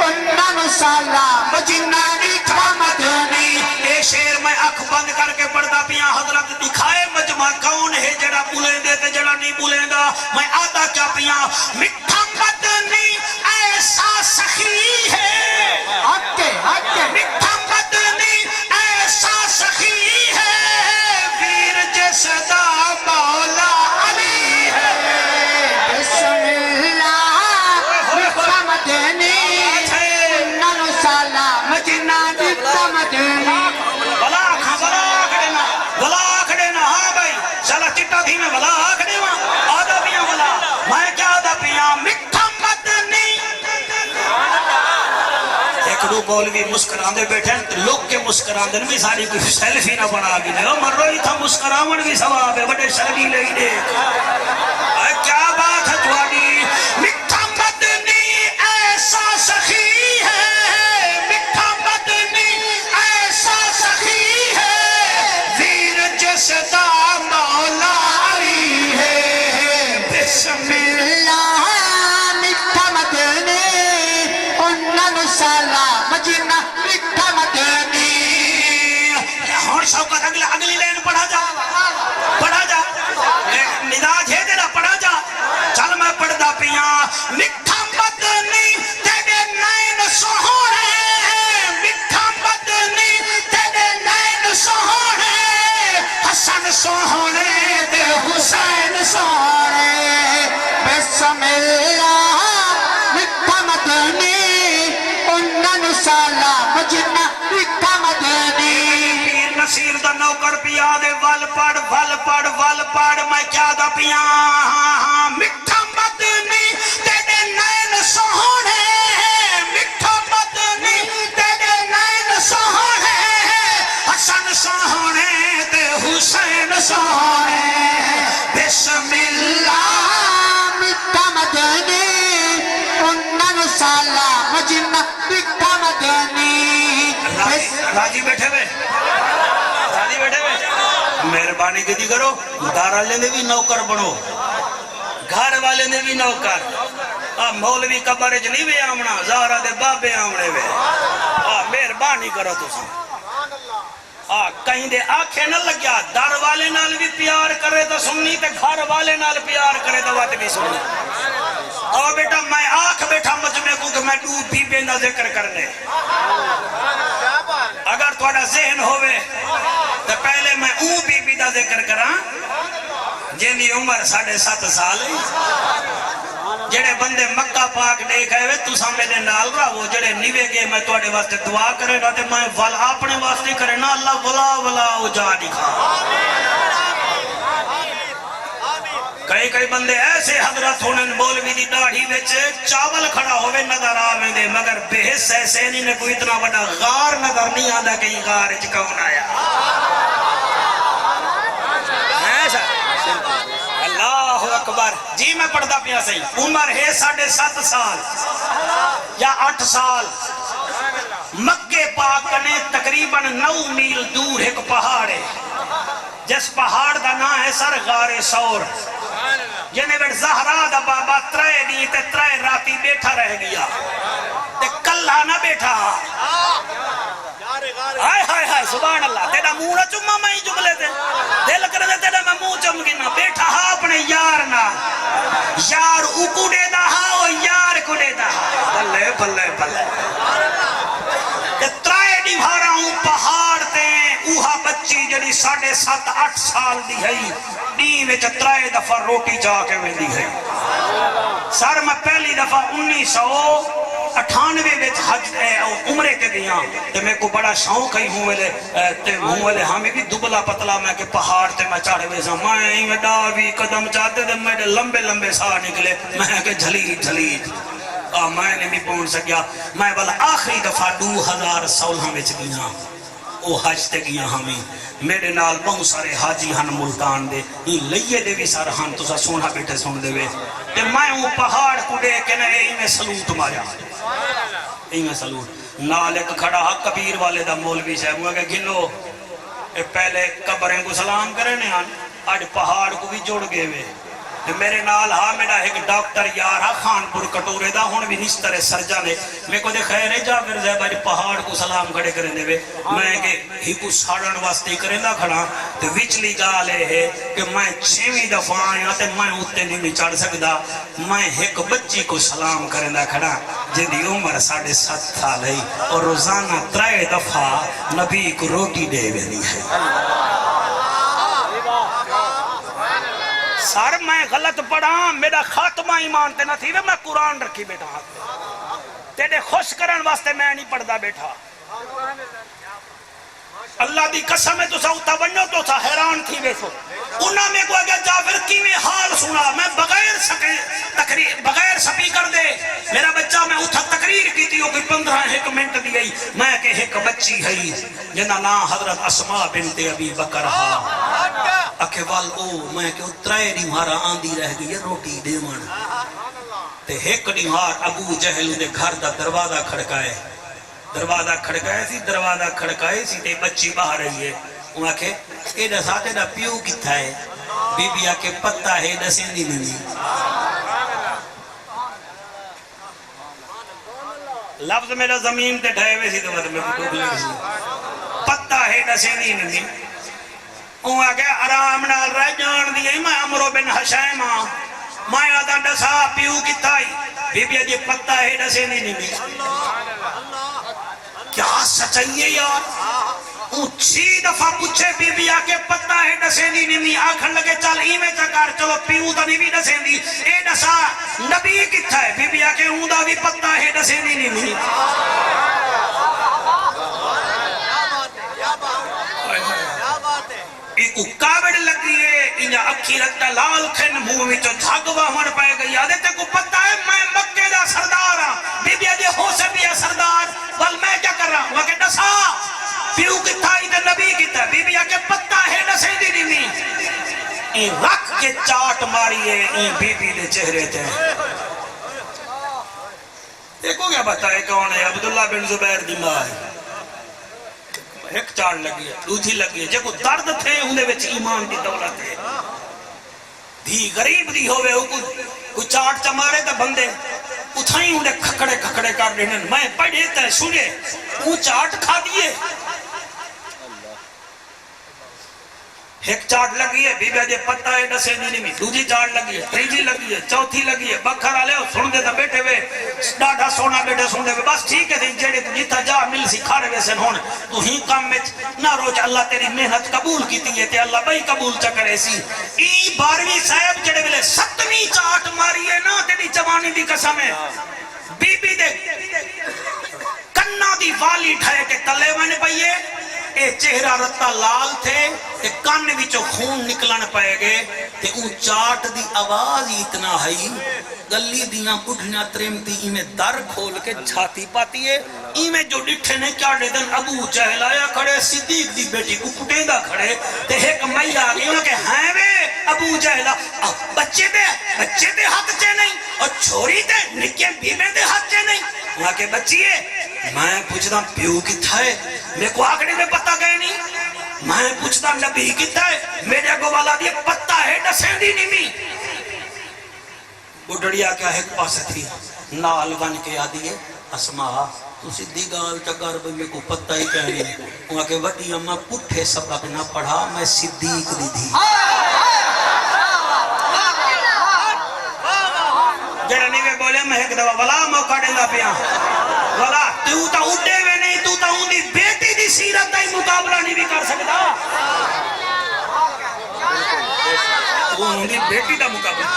انہاں نو سلام مجنہ مٹھا مدنی اے شیر میں اکھ بند کر کے پڑھدا پیاں حضرت دکھائے مجمع کون ہے جڑا بولیں دے تے جڑا نہیں بولیں گا میں آدھا کیا پیاں مٹھا مدنی ایسا سخی ہے مٹھا مدنی ایسا سخی ہے ویر جس دا مولا علی ہے بسم اللہ مٹھا مدنی انہاں نو سلام مجنہ مٹھا مدنی بلا کھڑے نا ہاں بھائی چلا چٹا تھی میں بلا کھڑے نا آدھا پیاں بلا میں کیا آدھا پیاں مٹھا مدنی ایک دو مولوی مسکران دے بیٹھے لوگ کے مسکران دے بھی ساری کوئی سیلفی نہ بنا بھی لے مر رہی تھا مسکراون بھی ثواب ہے بڑے شرمی لے ہی دیکھ کیا بات ہے جوانی مٹھا مدنی ایسا سخی ہے مٹھا مدنی ایسا سخی ہے ویر جس دا مولا علی ہے بسم اللہ مٹھا مدنی انہاں نو سلام مجنہ مٹھا مدنی ہون شوکت اگلی لین پڑھا جا مزاج ہے تیرا پڑھا جا چل میں پڑھدا پیاں مٹھا مدنی تیرے نین سوہنے مٹھا مدنی تیرے نین سوہنے حسن سوہنے تے حسین سوہنے بسم اللہ مٹھا مدنی انہاں نو سلام مجنہ مٹھا مدنی پیر نصیر دا نوکر پیا دے ول پڑ میں کیا دا پیاں مٹھا مدنی تیرے نین سوہنے مٹھا مدنی تیرے نین سوہنے حسن سوہنے تے راضی بیٹھے ہوئے راضی بیٹھے ہوئے مہربانی کی کرو دار والے نے بھی نوکر بنو گھر والے نے بھی نوکر مولوی قبر چ نہیں وے آمنا زہرا دے بابے آمنے وے مہربانی کرو تساں کہیں دے آنکھیں نہ لگیا در والے نال بھی پیار کرے تو سننی تے گھر والے نال پیار کرے تو وقت بھی سننی اور بیٹا میں آنکھ بیٹھا مجمع کو کہ میں دو بیبے نہ ذکر کرنے اگر تھوڑا ذہن ہوئے تو پہلے میں اون بیبی دا ذکر کراں جن دی عمر 7.5 سال جڑے بندے مکہ پاک دیکھ آئے تساں میرے نال رہو جڑے نیوے گئے میں تواڈے واسطے دعا کرے نا تے میں ول اپنے واسطے کرے نا اللہ ولا او جا دکھا کئی بندے ایسے حضرت ہونے مولوی دی داڑھی وچ چاول کھڑا ہوئے نظر آویں دے مگر بے حس ایسے نہیں نے کوئی اتنا بڑا غار نظر نہیں آندا کہ غار وچ کون آیا اللہ اکبر جی میں پڑھتا پیا صحیح عمر ہے 7.5 سال یا 8 سال مکے پاک نے تقریباً 9 میل دور ایک پہاڑ ہے جس پہاڑ دا نام ہے سر غار سور جنہیں بیٹ زہرا دا بابا 3 دی تے 3 راتی بیٹھا رہ گیا تے کلہ نہ بیٹھا ہائے سبحان اللہ تیرا منہ نہ چمہ میں ہی جملے تھے دل کر دے تیرا میں منہ چم گنا بیٹھا ہاں اپنے یار نہ یار اکو دے دا ہاں اور یار کو دے دا ہاں بلے بلے بلے کہ 3 دیوارا ہوں پہاڑ تے اوہا بچی جڑی 7.5-8 سال دی ہے دین وچ 3 دفعہ روٹی جا کے ویندی ہے سر میں پہلی دفعہ 1998 وچ حج عمرے کے گیا تے میں کو بڑا شوق ہی ہوں ویلے ہمیں بھی دبلا پتلا میں کہ پہاڑ تے میں چڑھ ویسا میں ڈاوی قدم چاہتے تے میرے لمبے ساہ نکلے میں کہ جھلیج میں نے بھی پہنچ سکیا میں والا آخری دفعہ 2016 وچ گیا او حج تے گیا ہمیں میرے نال بہت سارے حاجی ہن ملتان دے لئیے دے بھی سارا ہن تو سا سونا بیٹھے سن دے وے تے میں وہ پہاڑ کو دے کے نہ میں سلوٹ ماریا میں سلوٹ نال ایک کھڑا حق کبیر والے دا مولوی صاحب وہ کہ گنو پہلے قبریں کو سلام کرنے آن آج پہاڑ کو بھی جوڑ گئے وے میرے نال ہاں میرا ایک ڈاکٹر یار ہاں خانپور کٹورے دا ہون بھی نشتر سرجانے میں کو دے خیر ہے جابر زیب آج پہاڑ کو سلام کھڑے کرنے دے میں کہ ہی کو ساڑن واسطے کرنے دا کھڑا تو وچلی گالے ہے کہ میں 6ویں دفعہ آیا تے میں اتے نہیں چڑھ سکدا میں ایک بچی کو سلام کرنے دا کھڑا جدی عمر 7.5 سال ہے اور روزانہ 3 دفعہ نبی کو روٹی دے ویلی ہے سر میں غلط پڑھا میرا خاتمہ ایمان تے نہ تھی میں قرآن رکھی بیٹھا ہاتھ تیرے خوش کرن واسطے میں نہیں پڑھدا بیٹھا اللہ دی قسم ہے تو سا اتا بنو تو سا حیران تھی بیسو انہاں میں کو اگر جعفر کی میں حال سنا میں بغیر سپیکر دے میرا بچہ میں اتھا تقریر کی تھی کہ 15 منٹ دی گئی میں کہ ایک بچی ہے جنہ نا حضرت اسماء بنت ابی بکر اکھے وال او میں کہ 3 دیوارا آندی رہ گئی روٹی دے من تے ایک دیوار ابو جہل دے گھر دا دروازہ کھڑکائے سی تے بچی باہر رہی ہے وہ آکھے اے دساتے دا پیو کتھا ہے بی بی آکے پتہ ہے دسیں دی نہیں لفظ میرا زمین تے ڈھائے وے سی تو میں ٹوک لگی سی پتہ ہے دسیں دی نہیں وہ آکے آرام نال رہ جان دی میں عمرو بن حشیم میں آدھا دسا پیو کتھا ہے بی بی آجے پتہ ہے دسیں دی نہیں کیا سچائیے یار اون 6 دفعہ پوچھے بی بی آکے پتہ ہے دسیں دی نہیں آکھن لگے چل ہی میں چکار چلو پیو دا نہیں بھی دسیں دی اے دسا نبی کتھا ہے بی بی آکے اون دا بھی پتہ ہے دسیں دی نہیں ایک کاوڑ لگی ہے انہا اکھی رکھتا لال کھن منہ میں جو جھاگوا ہون پائے گئی آدھے تے کو پتہ ہے میں مکے دا سردار ہاں بی بی آدھے ہو سے بھی ہے سردار بل میں کیا کر رہا ہوں وہ کہ دسا پیو کتھا ہی تے نبی کتھا بی بی آکے پتہ ہے دسیں دی نہیں این رکھ کے چاٹ ماری ہے این بی بی دے چہرے تھے دیکھو کیا بتائے کون ہے عبداللہ بن زبیر دی ماں ہے ایک چاڑ لگی ہے دوسری لگی ہے جب درد تھے اندے وچ ایمان دی دولت ہے دھی غریب دی ہوئے کوئی چاٹ چمارے تا بندے اتھائیں اندے کھکڑے کر دینے میں پڑھے تے سنے وہ چاٹ کھا دیئے ایک چاٹ لگی ہے بیبیا دے پتہ ہے ڈسے نہیں دوسری چاٹ لگی ہے تیسری لگی ہے چوتھی لگی ہے بکھر والے سن دے تا بیٹھے ہوئے ڈاڈا سونا بیٹھے سن دے ہوئے بس ٹھیک ہے جڑے تو جیتا جا مل سی کھا رہے سن ہون تو ہی کام میں نہ روچ اللہ تیری محنت قبول کی تھی تے اللہ بھائی قبول چا کرے سی ای 12ویں صاحب جڑے ویلے 7ویں چاٹ ماری ہے نا تیری جوانی دی قسم ہے بی بی دے کنا دی والی ٹھائے کے تلے میں پئیے اے چہرہ رتا لال تھے تے کان وچوں خون نکلن پائے گئے تے اون چاٹ دی آواز ہی اتنا ہے گلی دیاں بڑھیاں ترمتی میں در کھول کے چھاتی پاتی ہے میں جو ڈٹھے نے کیا دن ابو جہل آیا کھڑے صدیق دی بیٹی کو کٹے دا کھڑے تے ایک مئی آ گئی کہ ہاں وے ابو جہل بچے دے ہاتھ چے نہیں اور چھوڑی تے نکے بیوے دے ہاتھ چے نہیں وہاں کے بچیے میں پوچھتا پیو کتھا ہے میرے کو آکڑی میں پتہ گئے نہیں میں پوچھتا نبی کتھا ہے میرے کو والا دیا پتہ ہے ڈسیں دی نہیں بڑھڑیا کیا ایک پاس تھی نال بن کے آدھیے اسما تو سدھی گال چکر بھی میں کو پتہ ہی کہہ رہی وہاں کے وڈی اماں پٹھے سبق نہ پڑھا میں صدیق دی تھی جڑا نہیں میں بولے میں ایک دفعہ ولا موقع دینا پیا ولا تو تا اڈے وے نہیں تو تا اون دی بیٹی دی سیرت دا مقابلہ نہیں بھی کر سکتا تو اون دی بیٹی دا مقابلہ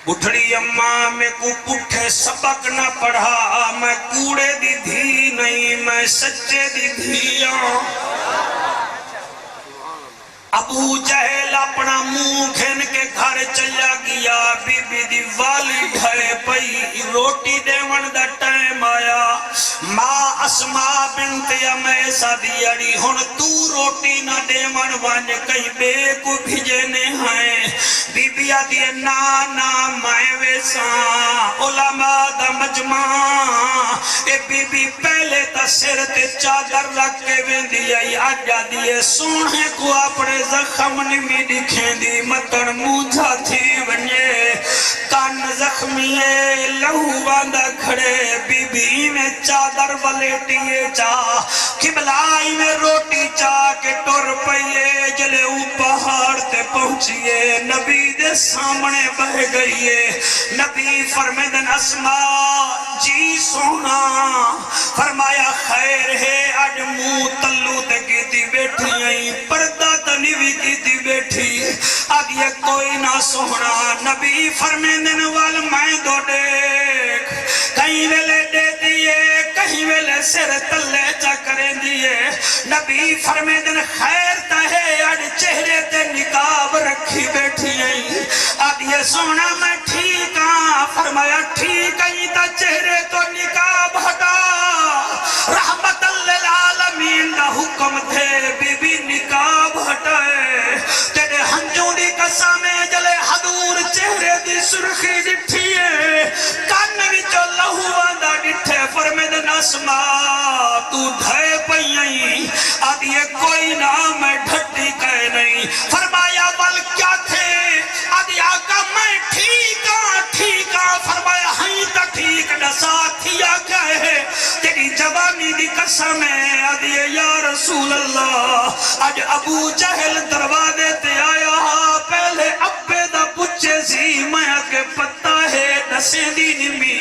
بٹھڑی اماں میں کو پٹھے سبق نہ پڑھا میں کوڑے دی دھی نہیں میں سچے دی دھیاں ابو جہل اپنا منہ گھن کے گھر چلا گیا بی بی دی والی ڈھائے پئی روٹی دیون دا ٹائم آیا ماں اسماء بنت امیسہ دی اڑی ہن تو روٹی نہ دیون وان کہیں بے کو بھیجنے ہیں بی بی آدھی نانا میں ویساں علماء دا مجمع اے بی بی پہلے تا سر تے چادر رکھ کے ویندی آئی آجا دیئے سونے کو اپنے زخم نمی دکھیں دی متن موجھا تھی ونجے کان زخمیے لہو باندھا کھڑے بی بی میں چادر ولیٹیے چاہ قبلائی میں روٹی چاہ کے ٹور پئیے جلے او پہاڑ تے پہنچیے نبی دے سامنے بہ گئیے نبی فرمیدن اسماء جی سونا فرمایا خیر ہے اج منہ تلو تے کیتی بیٹھی آئی پردہ تنیوی کیتی بیٹھی آگیا کوئی نہ سونا نبی فرمیدن وال میں دو دیکھ کہیں ویلے دے دیئے کہیں ویلے سر تلے چا کریں دیئے نبی فرمیدن خیر تہے اج چہرے تے نقاب رکھی بیٹھی آئی آگیا سونا میں ٹھیک ہاں فرمایا ٹھیک آئی تا چہرے تو نقاب ہٹا رحمت للعالمین دا حکم تھے بی بی نقاب ہٹائے تیرے ہنجوں دی قسمیں جلے حضور چہرے دی سرخی ڈٹھیے کان وچ لہو آندا ڈٹھے فرمیدن اسماء تو ڈھائے پئییں آدھیے کوئی نہ میں ڈھٹی کہے نہیں فرمایا بل کیا تھے آدھی آقا میں ٹھیک ہاں فرمایا ہاں تا ٹھیک ڈسا تھیا کیا ہے تیری جوانی دی قسم ہے آدھیے یا رسول اللہ آج ابو جہل دروازے تے آیا پہلے ابے دا پچھے سی میں کے پتہ ہے دسے دی نمی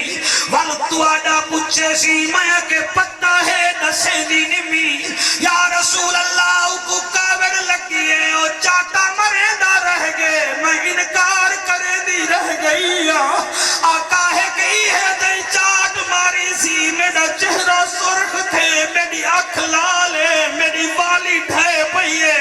وال تو آڈا پچھے سی میں کے پتہ ہے دسے دی نمی یا رسول اللہ کو کاوڑ لگیے اور چاٹا مرے دا رہ گئے میں انکار کرے دی رہ گئی آقا ہے گئی ہے دے چاٹ ماری سی میرا چہرہ سرخ تھے میری آنکھ لالے میری والی ڈھائے پئیے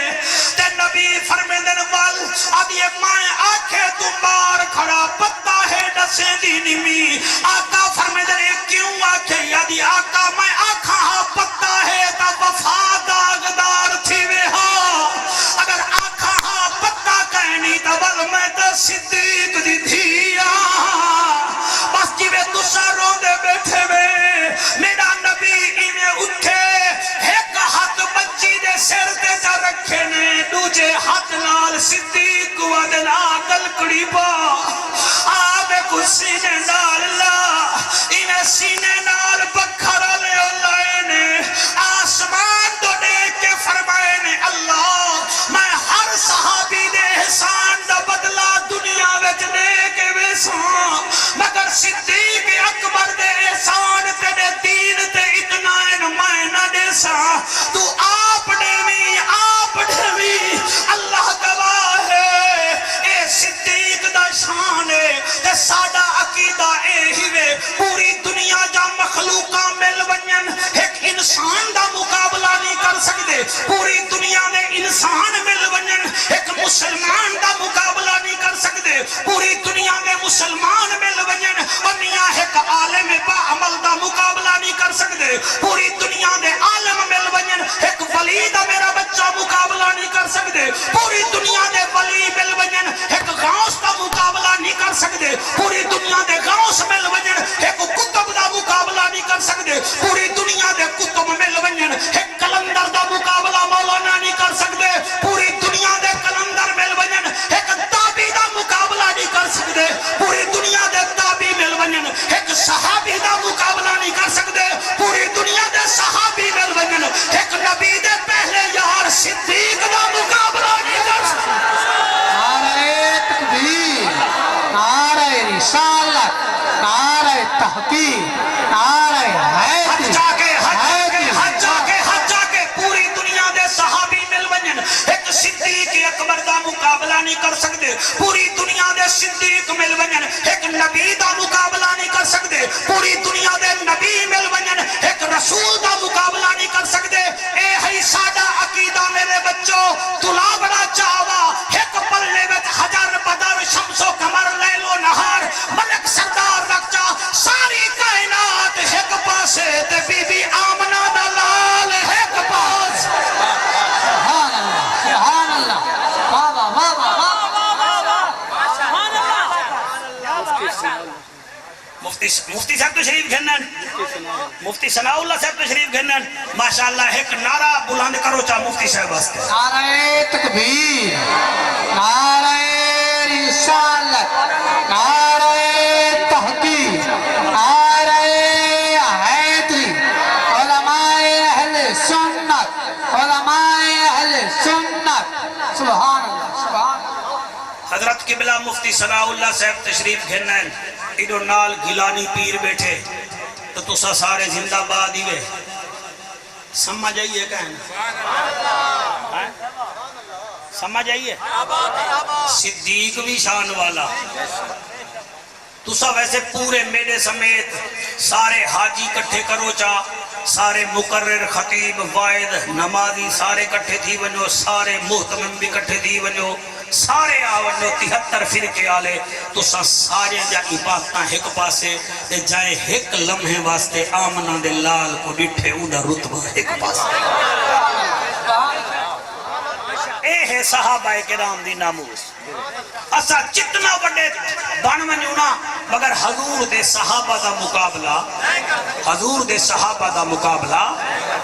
تے نبی فرمیدن وال اب یہ مائیں آنکھیں تو بار کھڑا پتہ ہے ڈسے دی نمی آقا فرمیدن کیوں آنکھیں یادی آقا میں آنکھاں ہاں پتہ ہے تا وفا داغدار تھی وے ہاں اگر آنکھاں ہاں پتہ کہنی تا ول میں تا صدیق دی دھیا بس جی وے تسا رو دے بیٹھے وے میرا پکڑی پا آب کو سینے نال لا انہیں سینے نال بکھر لے اللہ نے آسمان تو دیکھ کے فرمائے نے اللہ میں ہر صحابی دے احسان دا بدلہ دنیا وچ دے کے ویساں مگر صدیق اکبر دے احسان تیرے دین تے اتنا میں نہ دے سا تو آپ ڈھوی اللہ گواہ ہے اے صدیق دا شان ہے تے ساڈا عقیدہ اے ہی وے پوری دنیا جا مخلوقاں مل ونجن ایک انسان دا مقابلہ نہیں کر سکتے پوری دنیا دے انسان مل ونجن ایک مسلمان دا مقابلہ نہیں کر سکتے پوری دنیا دے مسلمان مل ونجن ونیا ایک عالم با عمل دا مقابلہ نہیں کر سکتے پوری دنیا دے عالم مل ونجن ایک ولی دا میرا بچہ مقابلہ نہیں کر سکتے پوری دنیا دے ولی مل ونجن ایک غوث دا مقابلہ نہیں کر سکتے پوری دنیا دے غوث مل ونجن ایک کتب دا مقابلہ نہیں کر سکتے پوری دنیا دے کتب مل ونجن ایک کلندر دا مقابلہ مولانا نہیں کر سکتے پوری دنیا دے کلندر مل ونجن ایک تابی دا مقابلہ نہیں کر سکتے پوری دنیا دے تابی مل ونجن ایک صحابی دا مقابلہ نہیں کر سکتے پوری دنیا دے صحابی مل ونجن ایک نبی دے پہلے یار صدیق دا مقابلہ نہیں کر سکتے نعرہ تکبیر نعرہ رسالت نعرہ تحقیق نعرہ حیدر حج جا کے پوری دنیا دے صحابی مل ونجن ایک صدیق اکبر دا مقابلہ نہیں کر سکتے پوری دنیا دے صدیق مل ونجن ایک نبی دا مقابلہ نہیں کر سکتے پوری دنیا دے نبی مل ونجن ایک رسول دا مقابلہ نہیں کر سکتے اے ہے ساڈا عقیدہ میرے بچوں تلا بڑا چاہوا ایک پلے وچ حجر بدر شمس و قمر لیل و نہار ملک سردار رکھا ساری کائنات ایک پاسے تے بی بی آمنہ دا لال ایک پاس سبحان اللہ واہ واہ واہ واہ مفتی صاحب تشریف گھنن مفتی ثناء اللہ صاحب تشریف گھنن ماشاءاللہ ایک نعرہ بلند کرو چاہ مفتی صاحب واسطے نعرہ تکبیر نعرہ رسالت نعرہ تحقیق نعرہ حیدری علماء اہل سنت علماء اہل سنت سبحان اللہ سبحان اللہ حضرت قبلہ مفتی ثناء اللہ صاحب تشریف گھنن ادھو نال گیلانی پیر بیٹھے تو تسا سارے زندہ باد ہی وے سمجھ آئیے کہنا سمجھ آئیے صدیق بھی شان والا تسا ویسے پورے میرے سمیت سارے حاجی کٹھے کرو چا سارے مقرر خطیب وائد نمازی سارے کٹھے تھی ونجو سارے محتمم بھی کٹھے تھی ونجو سارے آونجو 73 فرقے آلے تو سارے جا عبادتاں ایک پاسے تے جائے ایک لمحے واسطے آمنہ دے لال کو ڈٹھے اوندا رتبہ ایک پاسے اے ہے صحابہ کرام دی ناموس اسا جتنا بڑے بن ونجونا مگر حضور دے صحابہ دا مقابلہ حضور دے صحابہ دا مقابلہ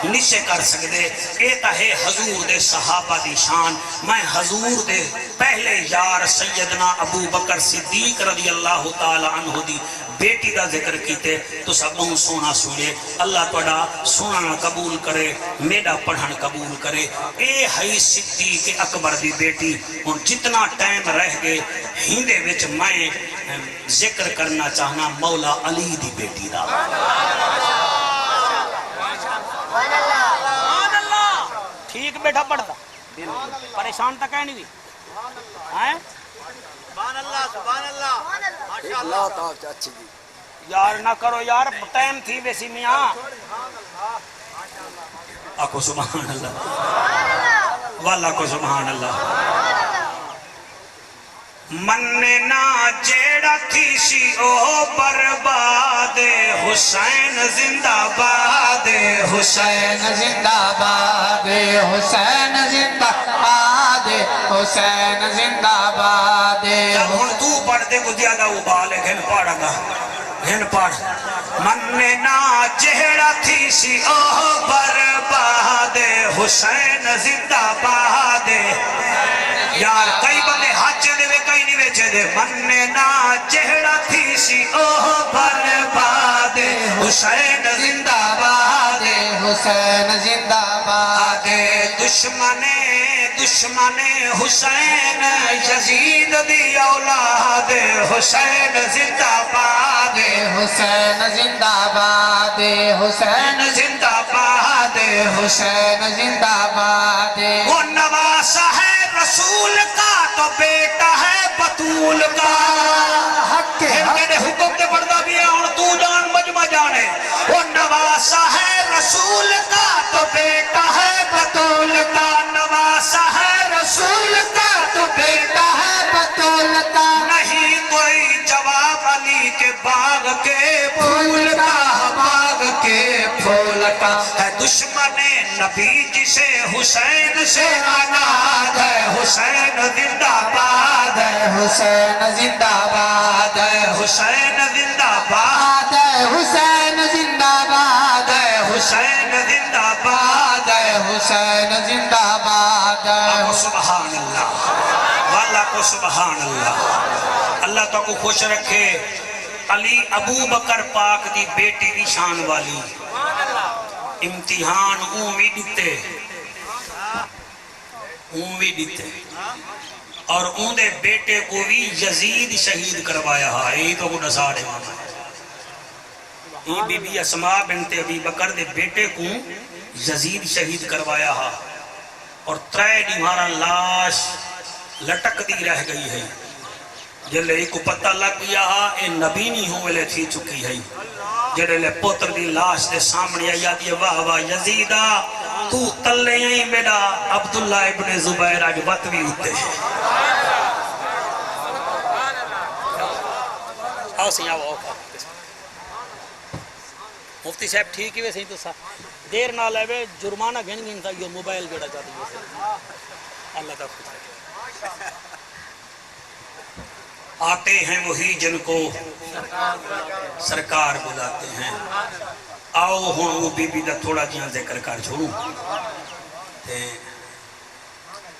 نشے کر سکتے اے تا ہے حضور دے صحابہ دی شان میں حضور دے پہلے یار سیدنا ابو بکر صدیق رضی اللہ تعالی عنہ دی بیٹی دا ذکر کیتے تو سب بہن سونا سنے اللہ توڑا سونا قبول کرے میڈا پڑھن قبول کرے اے ہے صدیق اکبر دی بیٹی اور جتنا ٹائم رہ گئے ہندے وچ میں ذکر کرنا چاہنا مولا علی دی بیٹی دا ٹھیک بیٹھا پڑھتا پریشان تک ہے نہیں بھی یار نہ کرو یار ٹائم تھی ویسی میاں آکو سبحان اللہ والا کو سبحان اللہ مننا جیڑا تھی سی او برباد حسین زندہ باد حسین زندہ باد حسین زندہ باد حسین زندہ باد جب ہن تو پڑھ دے کو زیادہ ابال ہے گھن پاڑا گا گھن پاڑ مننا جیڑا تھی سی او برباد حسین زندہ باد یار کئی بندے حج دے وے کئی نہیں وچ دے مننے نا چہڑا تھی سی اوہ برباد حسین زندہ باد حسین زندہ باد دشمن حسین یزید دی اولاد حسین زندہ باد حسین زندہ باد حسین زندہ باد حسین زندہ باد وہ نواسا ہے رسول کا تو بیٹا ہے بطول کا حق کے حق میرے حکم دے پردہ بھی ہے اور تو جان مجمع جانے وہ نواسا ہے رسول کا تو بیٹا ہے بطول کا نواسا ہے رسول کا تو بیٹا ہے بطول کا نہیں کوئی جواب علی کے باغ کے پھول کا باغ کے پھول کا ہے دشمن نبی جسے حسین سے آناد ہے حسین زندہ باد ہے حسین زندہ باد حسین زندہ باد حسین زندہ باد حسین زندہ باد حسین زندہ باد کو سبحان اللہ واللہ کو سبحان اللہ اللہ تو کو خوش رکھے علی ابو بکر پاک دی بیٹی دی شان والی امتحان اون بھی دیتے اور اون دے بیٹے کو بھی یزید شہید کروایا ہے یہی تو کو نساڑے مانا ہے یہ بی بی اسماء بنت ابی بکر دے بیٹے کو یزید شہید کروایا ہے اور ترے دیمارا لاش لٹک دی رہ گئی ہے جلے ایک کو پتہ لگ گیا اے نبی نہیں ہوئے تھی چکی ہے جلے پتر دی لاش دے سامنے آیا دی واہ واہ یزیدہ تو تلے ہیں میرا عبداللہ ابن زبیر آج وطوی ہوتے ہیں آؤ سی آؤ مفتی صاحب ٹھیک ہی ویسے ہی تو سا دیر نہ لے جرمانہ گھن گھن تھا یہ موبائل گڑا جاتی ہے اللہ کا خوش ہے آتے ہیں وہی جن کو سرکار بلاتے ہیں آؤ ہوں وہ بی بی دا تھوڑا جہاں ذکر کر چھوڑوں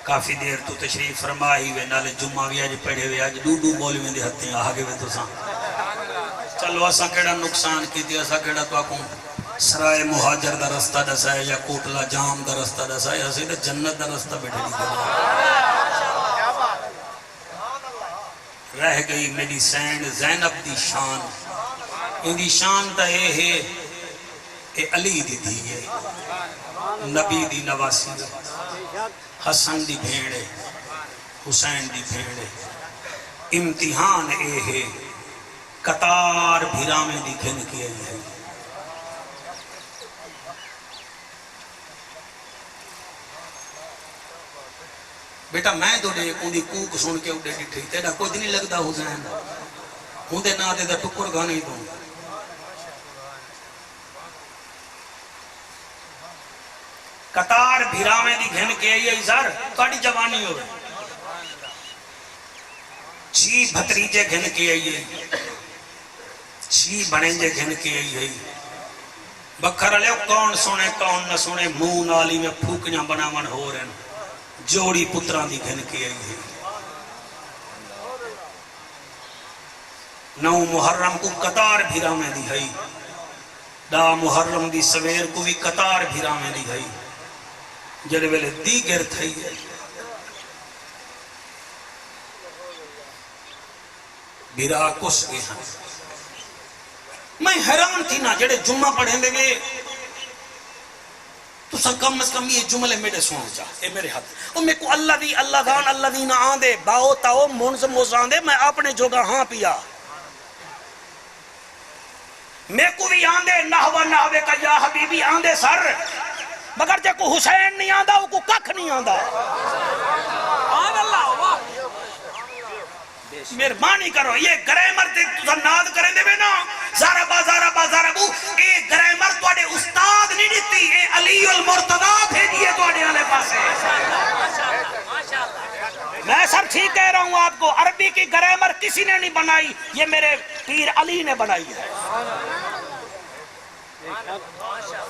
کافی دیر تو تشریف فرمائی ہوئے نالے جمعہ بھی آج پڑھے ہوئے آج دو مولوی دے ہتھیں آگے ہوئے تو ساں چلو اسا کیڑا نقصان کی تھی اسا کیڑا تو آکوں سرائے مہاجر دا رستہ دسا ہے یا کوٹلا جام دا رستہ دسا ہے یا سیدھے جنت دا رستہ بیٹھے نہیں کرنا رہ گئی میری سینڈ زینب دی شان ان دی شان تا اے ہے اے علی دی دی ہے نبی دی نواسی حسن دی بھیڑے حسین دی بھیڑے امتحان اے ہے قطار بھیرامے دی گھن کی ہے بیٹا میں تو نے اندی کوک سن کے اڈے ڈٹھی تیرا کچھ نہیں لگتا حسین ہوندے نہ دے دا ٹکر گانے ہی دوں قطار بھیرامے دی گھن کے آئی ہے سر کاڑی جوانی ہو رہے چھی بھتریجے گھن کے آئی ہے چھی بنینجے گھن کے آئی ہے بکھر لے کون سنے کون نہ سنے مون نالی میں پھوکنیاں بناون ہو رہے ہیں جوڑی پتران دی گھن کے آئی ہے نو محرم کو قطار بھیرامے دی ہے دا محرم دی سویر کو بھی قطار بھیرامے دی ہے جڑے ویلے دیگر تھئی ہے بھیرا کس گئے ہیں میں حیران تھی نا جڑے جمعہ پڑھیں دے گے تو سا کم از کم یہ جملے میرے سونا چاہ اے میرے ہاتھ اور میں کو اللہ دی اللہ دان اللہ دینا آن دے باؤ تاؤ منز موزان دے میں اپنے جوگا ہاں پیا میں کو بھی آن دے نحوہ نحوے کا یا حبیبی آن دے سر مگر جے کو حسین نہیں آن دا وہ کو ککھ نہیں آن دا آن اللہ مہربانی کرو یہ گریمر ناد کریں دے نا زارا بازارا بو اے گریمر توڑے استاد نہیں دیتی اے علی المرتضی بھیجئے توڑے آنے پاسے میں سب ٹھیک کہہ رہا ہوں آپ کو عربی کی گریمر کسی نے نہیں بنائی یہ میرے پیر علی نے بنائی ہے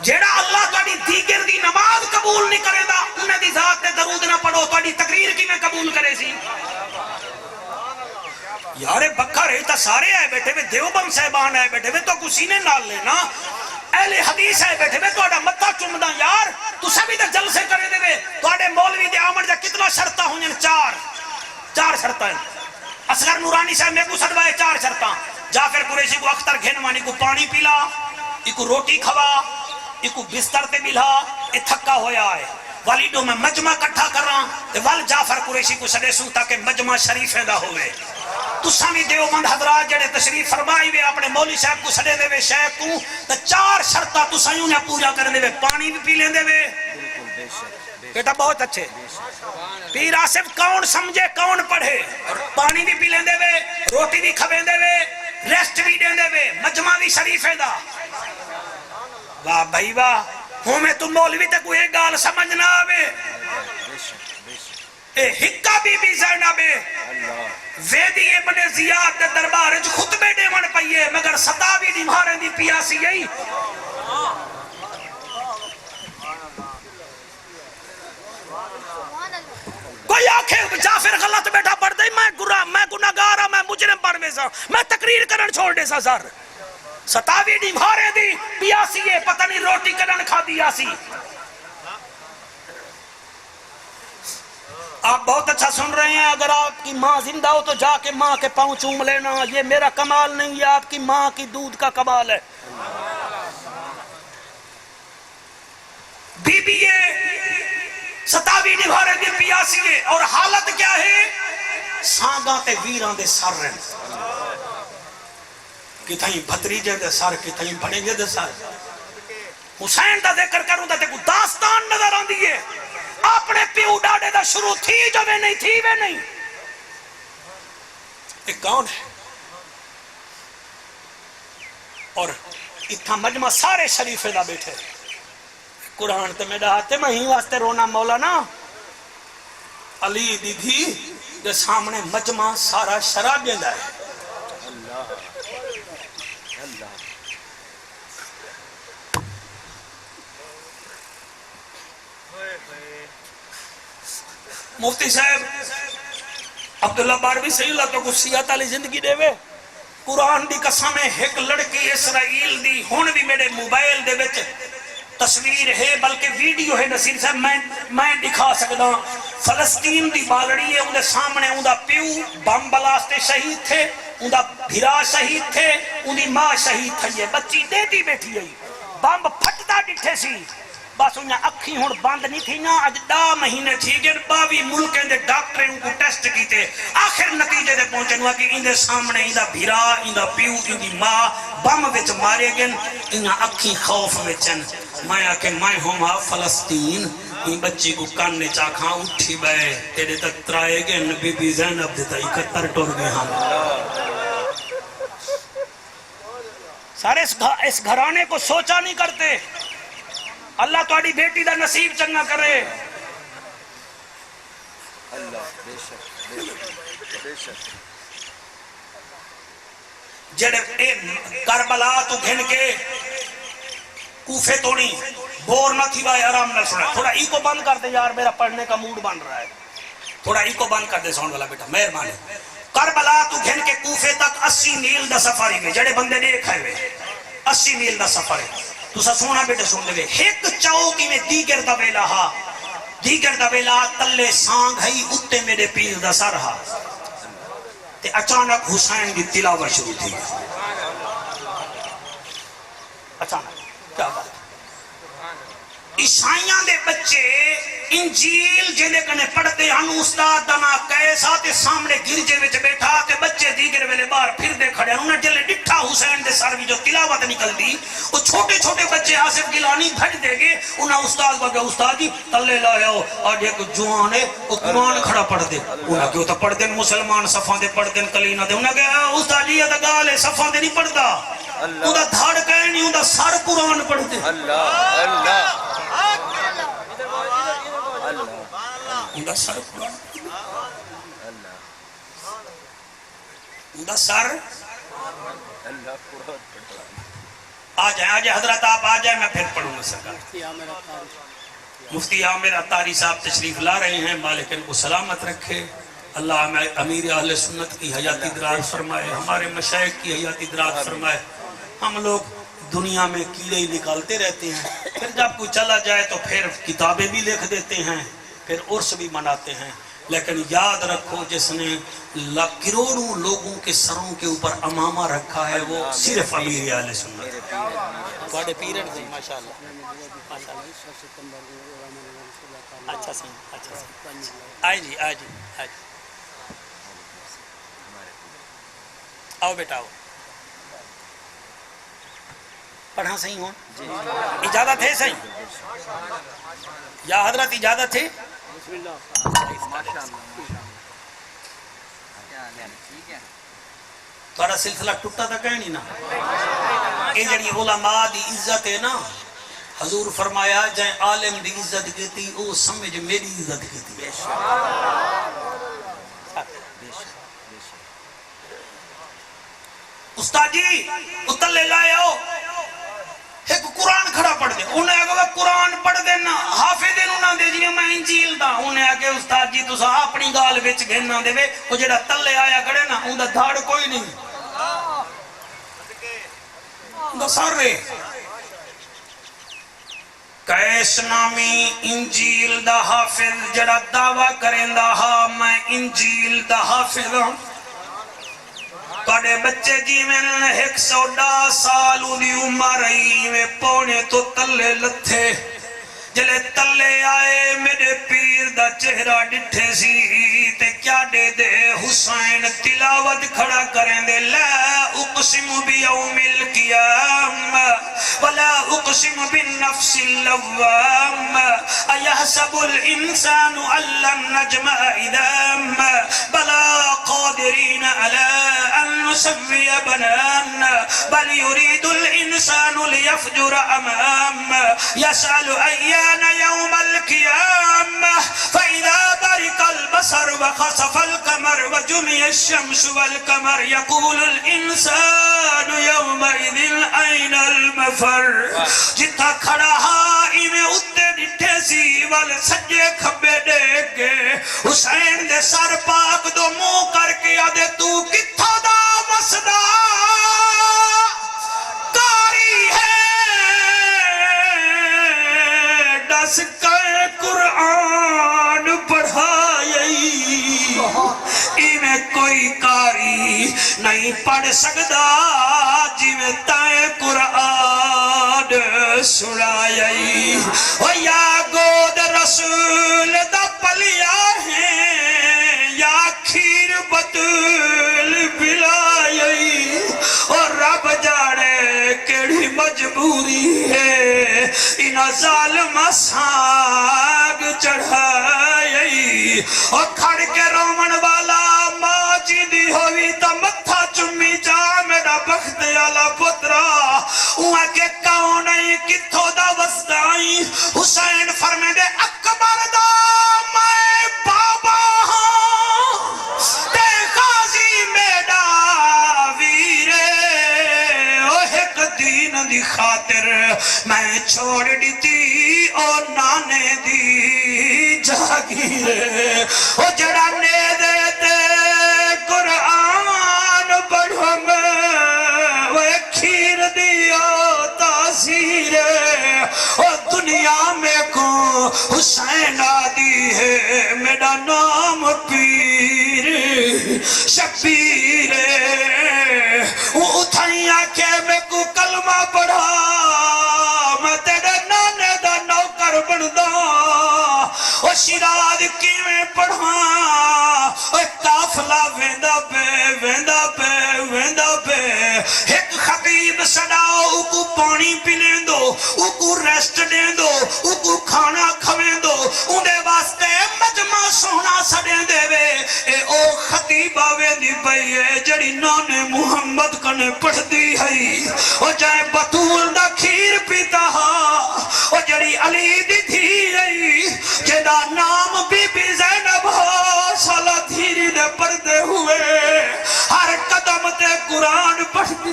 جیڑا اللہ توڑی دیگر دی نماز قبول نہیں کرے دا انہیں دی ذات تے درود نہ پڑھو توڑی تقریر کی میں قبول کرے تو سارے آئے بیٹھے وے دیوبند صاحبان آئے بیٹھے وے تو کسی نے نال لینا اہل حدیث آئے بیٹھے وے تو آڑا متہ چمدہ یار تو سبھی دے جلسے کرے دے وے تو آڑے مولوی دے آمن جا کتنا شرطہ ہوں جن چار شرطہ ہیں اصغر نورانی صاحب میں کو صدوائے 4 شرطہ جعفر قریشی کو اختر گھنوانی کو پانی پیلا ایکو روٹی کھوا ایکو بستر تے ملا یہ تھکا ہویا ہے والیڈوں میں مجمع کٹھا کر رہا تے وال جعفر قریشی کو سڑے سوں تاکہ مجمع شریف دا ہوئے تو سامی دیوبند حضرات جڑے تشریف فرمائی وے اپنے مولی صاحب کو سڑے دے وے شیخ کو تے 4 شرطہ تو سائیوں نے پوجا کر دے وے پانی بھی پی لیں دے وے بیٹا بہت اچھے پیر آصف کون سمجھے کون پڑھے پانی بھی پی لیں دے وے روٹی بھی کھویں دے وے ریسٹ بھی دیں دے وے مجمع بھی شریف ہے دا واہ بھائی واہ ہوں میں تم مولوی تے کوئی گال سمجھنا آوے اے ہکا بی بی زینب ویدی ابن زیاد دے دربار جو خطبے دے من پئیے مگر ستاوی دی مہارے دی پیاسی یہی کوئی آنکھیں جعفر غلط بیٹھا پڑھ دے میں گناہگارا میں مجرم پرویزا میں تقریر کرن چھوڑ دے سا سر ستاوی دی مہارے دی پیاسی ہے پتہ نہیں روٹی کرن کھا دیا سی آپ بہت اچھا سن رہے ہیں اگر آپ کی ماں زندہ ہو تو جا کے ماں کے پاؤں چوم لینا یہ میرا کمال نہیں ہے آپ کی ماں کی دودھ کا کمال ہے بی بی ستاوی نبھارے دی پیاسی ہے اور حالت کیا ہے سانگاں تے ویران دے سر رہن کتھائیں بھتریجے دے سر کتھائیں بڑھیں دے سر حسین دا ذکر کروں دا تے کو داستان نظر آن دیئے اپنے پیو ڈاڑے دا شروع تھی جو میں نہیں تھی وہ نہیں ایک کون ہے اور اتنا مجمع سارے شریفے دا بیٹھے قرآن تے میرا ہاتھے میں ہی واسطے رونا مولانا علی دی بھی دے سامنے مجمع سارا شراب دیندہ ہے مفتی صاحب عبداللہ باروی صحیح اللہ تو کسیات علی زندگی دے وے قرآن دی قسم ہے ایک لڑکی اسرائیل دی ہون بھی میرے موبائل دے وچ تصویر ہے بلکہ ویڈیو ہے نصیر صاحب میں دکھا سکتا ہوں فلسطین دی بالڑی ہے انہیں سامنے انہا پیو بم بلاستے شہید تھے انہا بھرا شہید تھے انہی ماں شہید تھے بچی دیتی بیٹھی ہے بم پھٹتا ڈٹھے سی بس انہیں اکھی ہون بند نہیں تھی نا اج 10 مہینے تھی گئے 22 ملکیں دے ڈاکٹریں ان کو ٹیسٹ کیتے آخر نتیجے دے پہنچن ہوا کہ ان دے سامنے ان دا بھیرا ان دا پیو ان دی ماں بم وچ مارے گئن ان اکھی خوف وچن میں آکے میں ہوں فلسطین ان بچی کو کاننے چاکھاں اٹھی بائے تیرے تک ترائے گئن بی بی زینب دیتا 71 ٹور گئے ہم سارے اس گھرانے کو سوچا نہیں کرتے اللہ تواڈی بیٹی دا نصیب چنگا کرے اللہ بے شک جڑے کربلا تو گھن کے کوفے توڑی بور نہ تھی بھائی آرام نہ سنا تھوڑا ای کو بند کر دے یار میرا پڑھنے کا موڈ بن رہا ہے تھوڑا ای کو بند کر دے ساؤنڈ والا بیٹا مہربانی کربلا تو گھن کے کوفے تک 80 میل دا سفر ہے جڑے بندے دیکھے ہوئے 80 میل دا سفر ہے تو سا سونا بیٹے سن لے ایک چوکی میں دیگر دا بیلا تلے سانگ ہی اتے میرے پیر دا سر ہا تے اچانک حسین دی تلاوت شروع تھی اچانک کیا بات عیسائیاں دے بچے انجیل جنہیں کنے پڑھتے ہیں استاد دنا کیسا تے سامنے گرجے وچ بیٹھا تے بچے دیگر ویلے باہر پھر دے کھڑے انہیں جلے ڈٹھا حسین دے سر بھی جو تلاوت نکل دی وہ چھوٹے چھوٹے بچے آصف گیلانی بھج دے گے انہیں استاد کو کہا استاد جی تلے لائے ہو اور ایک جوان ہے وہ قرآن کھڑا پڑھ دے انہیں کہو تو پڑھ دیں مسلمان صفان دے پڑھ دیں کلینہ دے انہیں کہا استاد جی یہ گال ہے صفان دے نہیں پڑھتا انہیں دھاڑ کہے نہیں انہیں سر قرآن پڑھ دے انہیں سر قرآن انہیں سر آ جائیں حضرت آپ آ جائیں میں پھر پڑھوں گا سرکار مفتی عامر اتاری صاحب تشریف لا رہے ہیں مالک ان کو سلامت رکھے اللہ میں امیر اہل سنت کی حیاتی دراز فرمائے، ہمارے مشائخ کی حیاتی دراز فرمائے۔ ہم لوگ دنیا میں کیڑے ہی نکالتے رہتے ہیں، پھر جب کوئی چلا جائے تو پھر کتابیں بھی لکھ دیتے ہیں، پھر عرس بھی مناتے ہیں، لیکن یاد رکھو جس نے کروڑوں لوگوں کے سروں کے اوپر امامہ رکھا ہے وہ صرف امیر اہل سنت۔ تھوڑے پیریڈ جی ماشاءاللہ اچھا سی اچھا سی آئے جی آئے جی آئے جی آؤ بیٹا آؤ پڑھا صحیح ہوں اجازت ہے صحیح یا حضرت اجازت ہے تھوڑا سلسلہ ٹوٹا تھا کہیں نہیں نا یہ جڑی علماء دی عزت ہے نا حضور فرمایا جائیں عالم دی عزت کیتی او سمجھ میری عزت کیتی استاد جی اتلے لائے ہو ایک قرآن کھڑا پڑھ دے انہیں اگر قرآن پڑھ دینا حافظ دے نہ دے جی میں انجیل دا انہیں آگے استاد جی تسا اپنی گال وچ گھننا دے وہ جڑا تلے آیا کھڑے نا ان دا دھاڑ کوئی نہیں ان دا سر رے کیس نامی انجیل دا حافظ جڑا دعویٰ کریں دا ہاں میں انجیل دا حافظ ہوں کڑے بچے جی میں 110 سال دی عمر رہی میں پونے تو تلے لتھے جلے تلے آئے میرے پیر دا چہرہ ڈٹھے سی تے کیا دے دے حسین تلاوت کھڑا کریں دے لا اقسم بیوم القیامہ ولا اقسم بالنفس اللوام ایحسب الانسان علن نجمع ادام بلا قادرین علی ان نسوی بنان بل يريد الانسان ليفجر امام يسأل ایام يوم القيامة فإذا برق البصر وخسف القمر وجمع الشمس والقمر يقول الإنسان يومئذ أين المفر جتا کھڑا ہائی میں اتے ڈٹھے سی وال سجے کھبے دیکھ گے حسین دے سر پاک دو منہ کر کے آدھے تو کتھا دا وسدا کاری ہے دس کر قرآن پڑھائی میں کوئی کاری نہیں پڑھ سکتا جی میں تائیں قرآن سنائی یا گود رسول دا پلیا ہے یا کھیر بطول بلائی اور رب جاڑے کیڑی مجبوری ہے انہا ظالم ساگ چڑھائی اور کھڑ کے رومن والا ماں جی دی ہوئی تا متھا چمی جا میرا بخت والا پترا اوہ کے کون نہیں کتھو دا وسطائی حسین فرمے دے اکبر دا میں بابا ہاں تے غازی میڈا ویرے اوہ ایک دین دی خاطر میں چھوڑ دیتی اور نانے دی جاگیرے او جڑا نے دیتے قرآن پڑھو میں وہ کھیر دیا تاثیر اور دنیا میں کو حسین آدھی ہے میرا نام پیر شبیر وہ اتھائیاں کہ میں کو کلمہ پڑھا میں تیرے نانے دا نوکر بندہ اور شیراد کی میں پڑھا اور کافلہ ویندہ پہ ایک خطیب سڑاؤ اکو پانی پلیں دو اکو ریسٹ دیں دو اکو کھانا کھویں دو انہیں واسطے مجمع سونا سڑیں دے وے اے او خطیبہ ویندی پئیے جڑی نانے محمد کنے پڑھ دی ہے اور جائے بطول دا کھیر پیتا ہا اور جڑی علی دی تھی رہی جدا نام بی بی زینب ہو سالہ دھیری دے پردے ہوئے ہر قدم تے قرآن پڑھ دی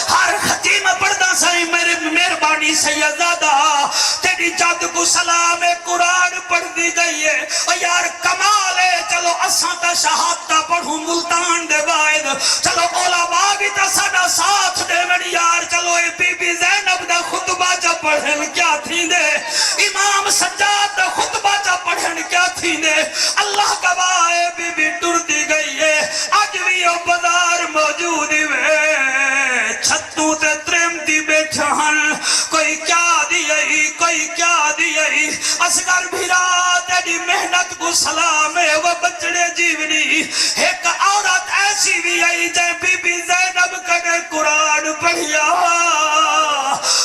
ہر ختیم پڑھدا سائیں میرے مہربانی سیدزادہ تیری جد کو سلام قرآن پڑھ دی گئی ہے اور یار کمال ہے چلو اساں تا شہادت پڑھوں ملتان دے باید چلو علماء بھی تا ساڈا ساتھ دے میری یار چلو اے بی بی زینب دا خطبہ جا پڑھن کیا تھی دے امام سجاد دا خطبہ جا پڑھن کیا تھی دے اللہ گواہ اے بی بی ٹردی گئی ہے آج بھی او بازار موجود ہوئے چھتوں تے ترمتی بیٹھا ہن کوئی کیا دیئی کوئی کیا دیئی اسگر بھیرا تیری محنت کو سلام ہے وہ بچڑے جیونی ایک عورت ایسی بھی آئی جائے بی بی زینب کنے قرآن پڑھیا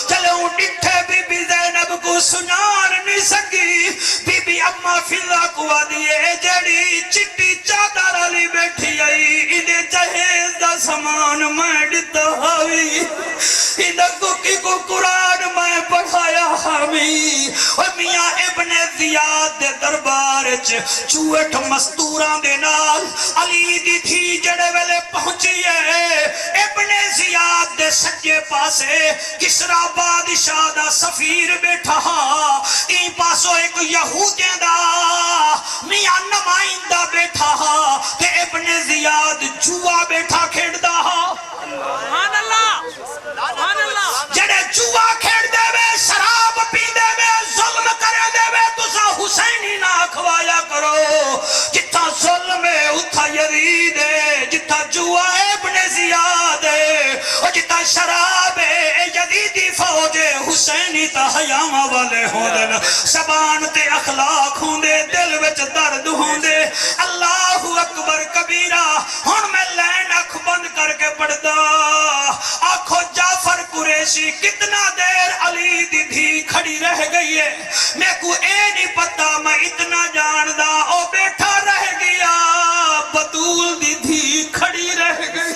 چلے ان ڈٹھے بی بی زینب کو سنان نہیں سکی بی بی اما فی اللہ کو آدھیے جیڑی چٹی چادر علی بیٹھی آئی انہیں جہیز دا سامان میں ڈتا ہوئی انہیں کو قرآن میں پڑھایا ہمیں اور میاں ابن زیاد دے دربار چوٹ مستوران دے نال علی دی تھی جڑے ویلے پہنچی ہے ابن زیاد دے سجے پاسے کسرا بادشاہ دا سفیر بیٹھا این پاسو ایک یہودین دا میاں نمائندہ بیٹھا تے ابن زیاد جوا بیٹھا کھیڑ دا سبحان اللہ سبحان اللہ جڑے جوا کھیڑ دے وے شراب پی دے وے ظلم کرے دے وے تسا حسینی نہ کھوایا کرو جتھا ظلم ہے اتھا یزید ہے جتھا جوا ابن زیاد ہے اور جتھا شراب ہے یزیدی فوج حسینی تا حیامہ والے ہوں دے زبان تے اخلاق ہوں دے دل وچ درد ہوں دے اللہ اکبر کبیرہ ہن میں لین اکھ بند کر کے پڑھدا آنکھو جعفر قریشی کتنا دیر علی دی دھی کھڑی رہ گئی ہے میں کو اے نہیں پتا میں اتنا جاندہ او بیٹھا رہ گیا بطول دی دھی کھڑی رہ گئی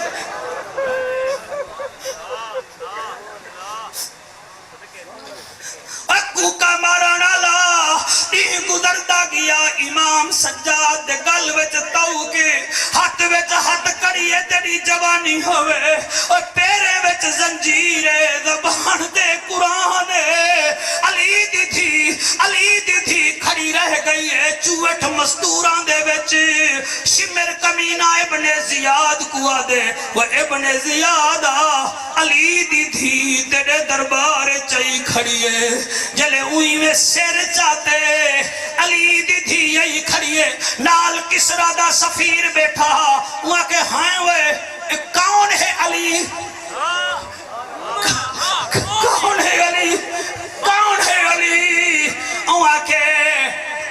اکو کا مارن اللہ دین گزرتا گیا امام سجاد دے گل وچ تو کے ہاتھ وچ ہاتھ کریے تیری جوانی ہوئے اور پیرے وچ زنجیر زبان دے قرآن علی دی تھی کھڑی رہ گئی ہے چوٹ مستوران دے وچ شمر کمینہ ابن زیاد کو دے وہ ابن زیاد علی دی تھی تیرے دربار چاہی کھڑی ہے جلے اوئی میں سیر چاہتے علی دی تھی یہی کھڑی ہے نال کسرا دا سفیر بیٹھا وہاں کے ہائیں ہوئے کون ہے علی کون ہے علی کون ہے علی وہاں کے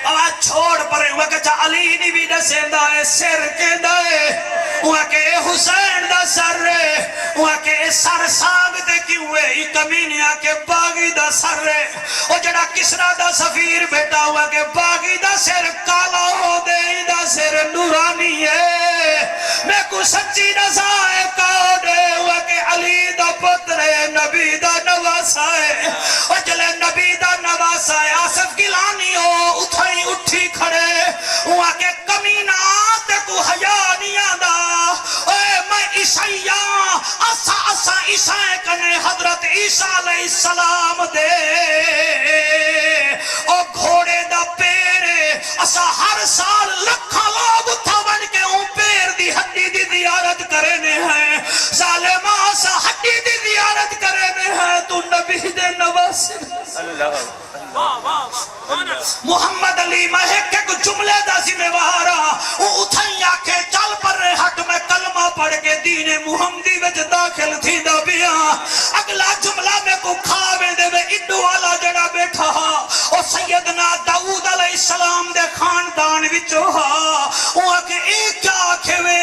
آواز چھوڑ پڑے وہاں کہ علی نہیں بھی دسے دائے سر کے دائے وہاں کہ حسین دا سر رے وہاں کہ سر ساگتے کیوں ہے ہی کمینی آکے باغی دا سر رے وہ جڑا کسرا دا سفیر بیٹا ہوا کہ باغی دا سر کالا ہو دے دا سر نورانی ہے میں کو سچی نزائے کاؤڈے ہوا کہ علی دا پترے نبی دا نواسا ہے اور جلے نبی دا نواسا ہے آصف گلانی ہو اتھائی اٹھی کھڑے وہاں کے کمینات کو حیاء نہیں آدھا اے میں عیسیٰ اسا عیسیٰ کنے حضرت عیسیٰ علیہ السلام دے او گھوڑے دا پیرے اسا ہر سال لکھا لوگ اتھا بن کے اون پیر دی ہڈی دی زیارت کرنے ہیں ظالمہ اسا ہڈی دی زیارت کرنے ہیں تو نبی دے نواز محمد علی مہک کے جملے دا ذمہ وارا وہ اتھائی آکے چل پر رہے ہٹ میں کلمہ پڑھ کے دین محمدی وچ داخل تھی دا بیا اگلا جملہ میں کو کھاوے دے وے اڈو والا جڑا بیٹھا اور سیدنا داؤد علیہ السلام دے خاندان وچو وہ آکے ایک کیا آکے وے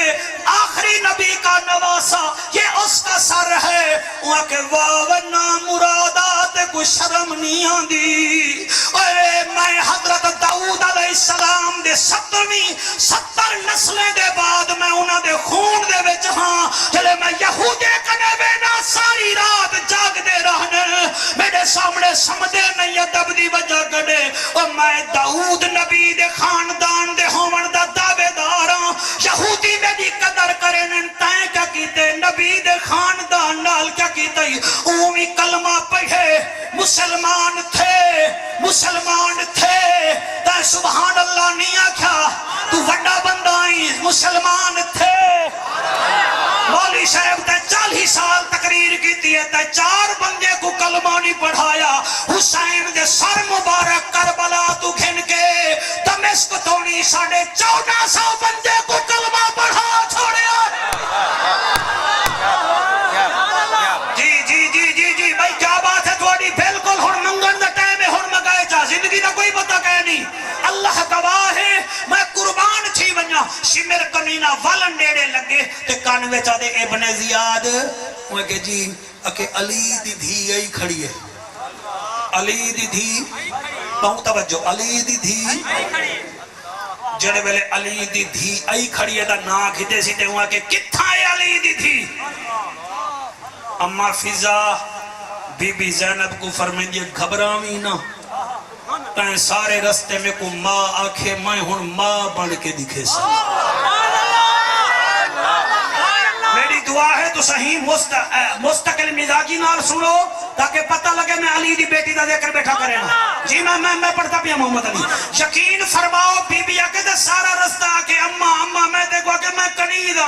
آخری نبی کا نواسا یہ اس کا سر ہے وہ آکے واونا مرادات کو شرم نہیں آندی اے میں حضرت داؤد علیہ السلام دے 70 نسلیں دے بعد میں انہاں دے خون دے وچ ہاں چلے میں یہودے کنے بینا ساری رات جاگ دے رہنے میرے سامنے سمجھے نہیں ادب دی وجہ کڑے اور میں داؤد نبی دے خاندان دے ہومن دا دعوے داراں یہودی میری قدر کرے ننتائیں کیا کیتے نبی دے خاندان نال کیا کیتے اومی کلمہ پڑھے مسلمان تھے تا سبحان اللہ نہیں آکھا تو وڈا بندہ نہیں پڑھایا حسین دے سر مبارک کربلا تو گھن کے دمشق تونی 1450 بندے کو کلمہ پڑھا چھوڑیا جی بھائی کیا بات ہے تھوڑی بالکل ہن منگن دا ٹائم ہے ہن مگائے چا زندگی دا کوئی پتہ کہ نہیں اللہ گواہ ہے میں قربان تھی ونجا شمر کمینہ والن نیڑے لگے تے کان وچ آدے ابن زیاد وہ کہ جی اکے علی دی دھی آئی کھڑی ہے علی دی دھی بہت توجہ علی دی دھی جڑے ویلے علی دی دھی آئی کھڑی ہے دا نا کھتے سی تے ہوا کہ کتھا ہے علی دی دھی اما فضا بی بی زینب کو فرمائیں دیا گھبرامی نہ تائیں سارے رستے میں کو ماں آکھے میں ہن ماں بن کے دکھے سا میری دعا ہے تو صحیح مستقل مزاجی نال سنو تاکہ پتہ لگے میں علی دی بیٹی دا ذکر بیٹھا کرے نا جی میں پڑھتا پیا محمد علی یقین فرماؤ بی بی آکے دے سارا رستہ آکے اماں میں دیکھو کہ میں کنیدہ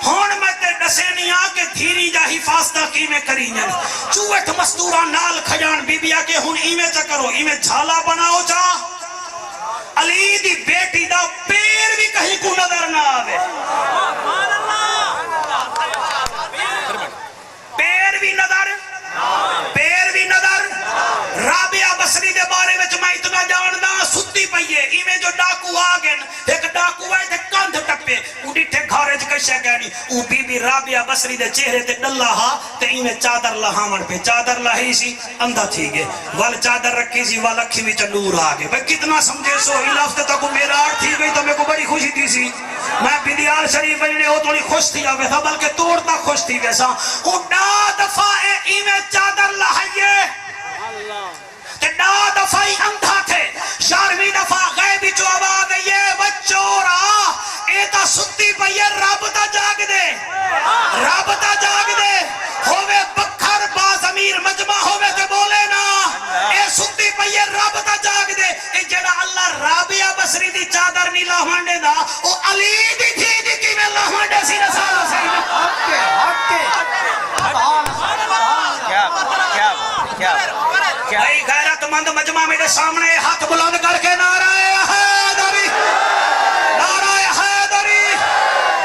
ہون میں تے ڈسے نہیں آکے دھیری جا حفاظتہ کی میں کری جن چوہٹ مستورہ نال کھجان بی بی آکے ہون ایمیں چا کرو ایمیں جھالا بناؤ چا علی دی بیٹی دا پیر بھی کہیں کو نظر نہ آوے پیر بھی نظر رابعہ بصری دے بارے میں میں اتنا جاندہ ستی پئیے ایمیں جو ڈاکو آگن ایک ڈاکو آئے تھے کاندھ ٹپے اُنڈی ٹھے گھارج کشہ کہنی او بی بی رابعہ بصری دے چہرے تے ڈلہ ہا تے ایمیں چادر لہامن پہ چادر لہی سی اندھا تھی گے وال چادر رکھی سی وال اکھی میں چنور آگے بھئی کتنا سمجھے سو ہی لفظ تک میرا آر تھی گئی تو میں کو بڑی خوشی تھی سی میں بیدیال شریف بجنے ہو تھوڑی خوش تھی آوے تھا بلکہ توڑتا خوش تھی ویسا اُڈا دفعہ ایمیں چادر لہائیے تے ڈا دفعی اندھا تھے 4ویں دفعہ غیبی جو آواز ہے یہ بچورا ایتا ستی پہ یہ رابطہ جاگ دے ہوئے بکھر باز امیر مجمع ہوئے تے بولے نا اے ستی پہ یہ رابطہ جاگ دے اے جڑا اللہ رابعہ بصری دی چادر نہیں لاہانڈے دا او علی دی تھی دی کی میں لاہانڈے سی رسالہ سیدہ کیا بھائی غیرت مند مجمع میرے سامنے ہاتھ بلند کر کے نعرہ حیدری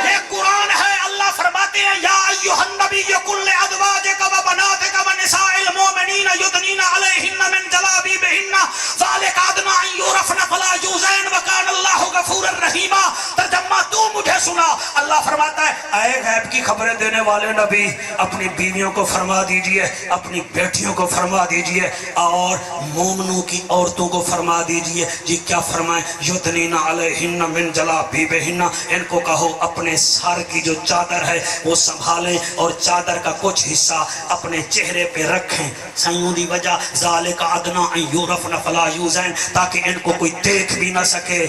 یہ قرآن ہے اللہ فرماتے ہیں یا ایوہ النبی کل ازواجک و بناتک و نساء المومنین یدنین علیہن من جلابیبہن ذالک ادنی ان یعرفن فلا یؤذین وکان اللہ غفور الرحیم ترجمہ تو مجھے سنا اللہ فرماتا ہے اے غیب کی خبریں دینے والے نبی اپنی بیویوں کو فرما دیجئے اپنی بیٹیوں کو فرما دیجئے اور مومنوں کی عورتوں کو فرما دیجئے جی کیا فرمائیں یدنین علیہن من جلابیبہن ان کو کہو اپنے سر کی جو چادر ہے وہ سنبھالیں اور چادر کا کچھ حصہ اپنے چہرے پہ رکھیں سائیوں دی وجہ ذالک ادنی ان یعرفن فلا یؤذین تاکہ ان کو کوئی دیکھ بھی نہ سکے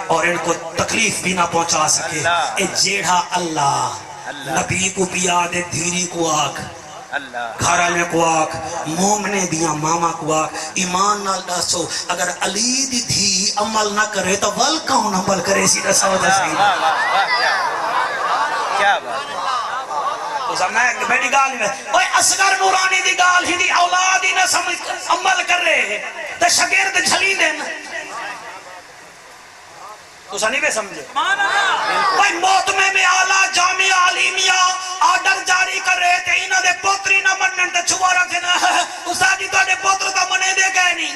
اور ان کو تکلیف بھی نہ پہنچا سکے اے جیڑا اللہ نبی کو پیا دے دھیری کو آگ گھرالے کو آگ مومنے دیا ماما کو آگ ایمان نال داسو اگر علی دی دھی عمل نہ کرے تو ول کون عمل کرے سیدھا سودا سیدھا کیا بات ہے میں بیٹی گال میں اوہ اصغر نورانی دی گال ہی دی اولادی نہ سمجھ عمل کر رہے ہیں تو شگرد جھلی دین تو نہیں بے سمجھے بھائی موتمے میں آلہ جامعہ علیمیہ آرڈر جاری کر رہے تھے انہاں دے پوتری نہ منن تے چھوا رکھے نا استاد جی تواڈے پوتر دا منے دے گئے نہیں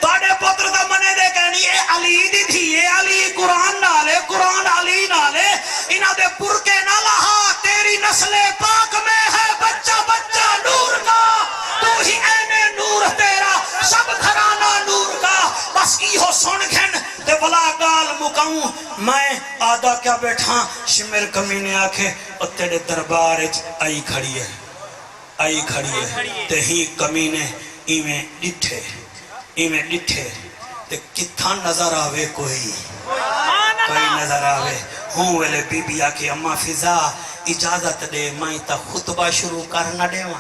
تواڈے پوتر دا منے دے گئے نہیں اے علی دی تھی اے علی قرآن نالے قرآن علی نالے انہاں دے پرکے نہ لہا تیری نسل پاک میں ہے بچہ بچہ نور کا تو ہی این نور تیرا سب گھرانہ نور کا بس کی ہو سن گھن تے بلا گال مکاؤں میں آدھا کیا بیٹھا شمر کمینے آکھے اور تیرے دربار آئی کھڑی ہے تے ہی کمینے ایمیں ڈٹھے تے کتھا نظر آوے کوئی نظر آوے ہوں ویلے بی بی آکھے اماں فضا اجازت دے میں تا خطبہ شروع کرنا دے میں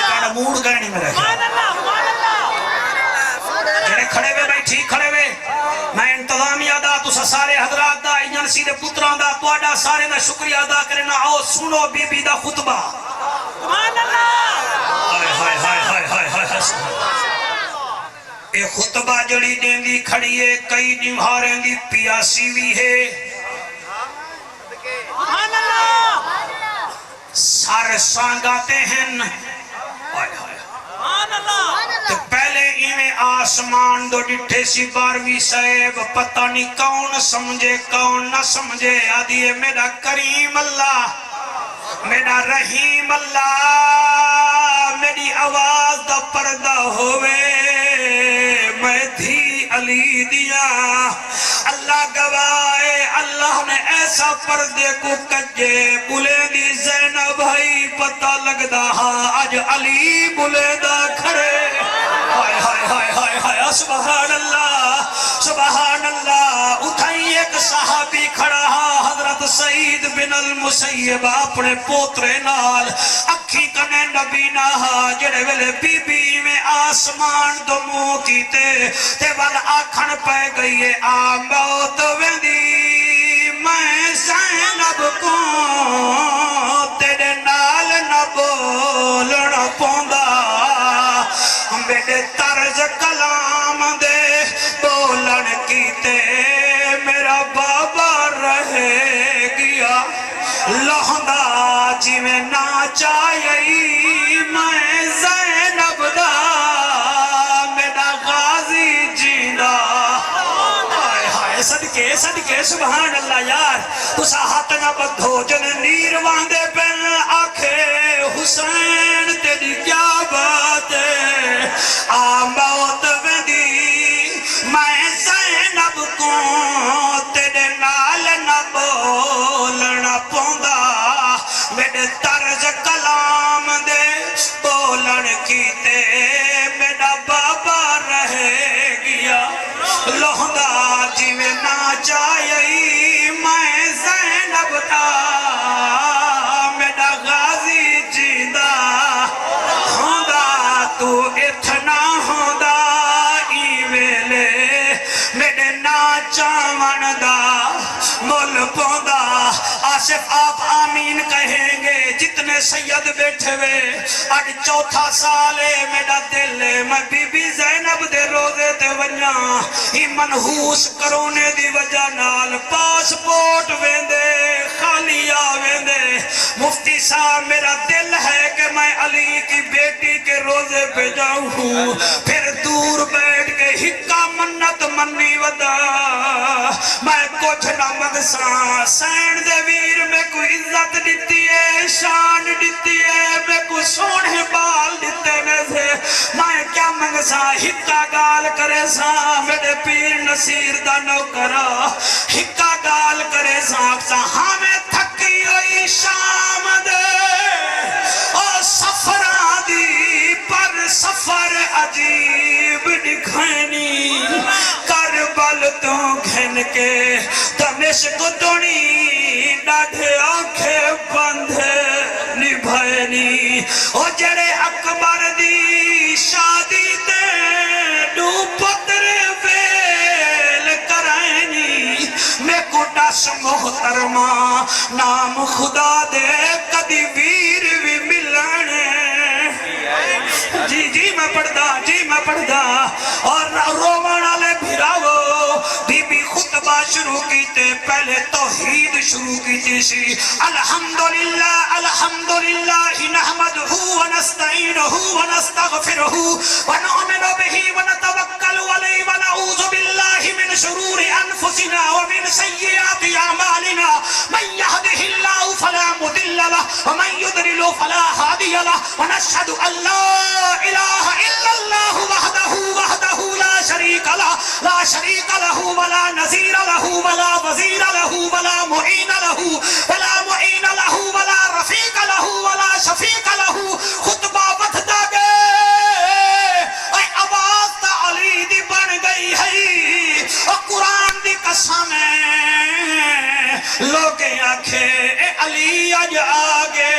کہنا موڑ گئے نہیں میرے جنہیں کھڑے ہوئے بیٹھی کھڑے ہوئے میں انتظامیہ دا تو سارے حضرات دا انجن مسیح دے پتراں دا تہاڈا سارے دا شکریہ ادا کرنا آؤ سنو بی بی دا خطبہ سبحان اللہ ہائے ہائے ہائے ہائے ہائے ہائے اے خطبہ جڑی دیندی کھڑی ہے کئی دیواریں دی پیاسی بھی ہے سبحان اللہ سارے سانگاتے ہیں ہائے ہائے سبحان اللہ تو پہلے ایویں آسمان دو ڈٹھے سی باروی صاحب پتہ نہیں کون سمجھے کون نہ سمجھے آدھی ہے میرا کریم اللہ میرا رحیم اللہ میری آواز دا پردہ ہوئے میں تھی علی دیا اللہ گواہے اللہ نے ایسا پردے کو کجے بلے دی زینب بھائی پتہ لگ دا آج علی بلے دا کھڑے ہائے ہائے ہائے ہائے ہائے سبحان اللہ اٹھائی ایک صحابی کھڑا حضرت سعید بن المسیب اپنے پوترے نال اکھی کنے نبی نہا جڑے ویلے بی بی میں آسمان دو منہ کیتے تے وال آکھن پہ گئی ہے آ موت ویندی میں زینب کو تیرے نال نہ بولنا پوندا میرے طرز کلام دے بولن کیتے میرا بابا رہے گیا لہندا جی میں ناچائی میں زینب دا میرا غازی جینا ہائے ہائے صدقے سبحان اللہ یار تسا ہاتھ نہ بدھو جن نیر واندے پن آکھے حسین تیری کیا بات ہے آ موت ویندی میں زینب کو تیرے نال نہ بولنا پوندا میرے طرز کلام دے بولن کیتے میرا بابا رہے گیا لہندا جی میں ناچائی میں زینب دا میرا غازی جیندہ ہوندا تو اتنا ہوندا ای ویلے میرے ناچاون دا مل پوندا آصف آپ آمین کہیں گے جتنے سید بیٹھے ہوئے اج چوتھا سالے میرا دل میں بی بی زینب دے روزے تے ونیا ہی منحوس کرونے دی وجہ نال پاسپورٹ ویندے خالی آویندے مفتی صاحب میرا دل ہے کہ میں علی کی بیٹی کے روزے پہ جاؤں پھر دور بیٹھ کے ہکا منت منی ودا میں کچھ نہ مگساں سین دے ویر میں کوئی عزت دیتی ہے شان دیتی ہے میں کوئی سونے بال دیتے میں سے میں کیا منگساں ہکا گال کرے ساں میرے پیر نصیر دا نوکرا ہکا گال کرے ساں ہمیں تھکی ہوئی شام دے او سفرہ دی پر سفر عجیب دکھائنی کربل تو گھن کے دمشق دنی ڈاڑھے آنکھیں بندھے نبھائنی او جڑے اکبر دی شادی تے ڈو پتر ویل کرائنی میں کو ڈس محترمہ نام خدا دے کدی ویر بھی ملنے جی میں پڑھدا اور رومانہ لے بھراو بی بی خطبہ شروع کیتے پہلے توحید شروع کیتے سی الحمدللہ نحمدہ ونستعینہ ونستغفرہ ونؤمن بہ ونتوکل علیہ ونعوذ باللہ من شرور انفسنا ومن سیئات اعمالنا من یہدہ اللہ فلا مضل لہ ومن یضلل فلا ہادی لہ ونشہد ان لا الہ الا اللہ وحدہ لا شریک لہ ولا نظیر لہ ولا وزیر لہ ولا معین لہ ولا رفیق لہ ولا شفیق لہ خطبہ بدھدا گئے اے آواز تا علی دی بن گئی ہے اور قرآن دی قسم لوگ آنکھیں اے علی اج آگے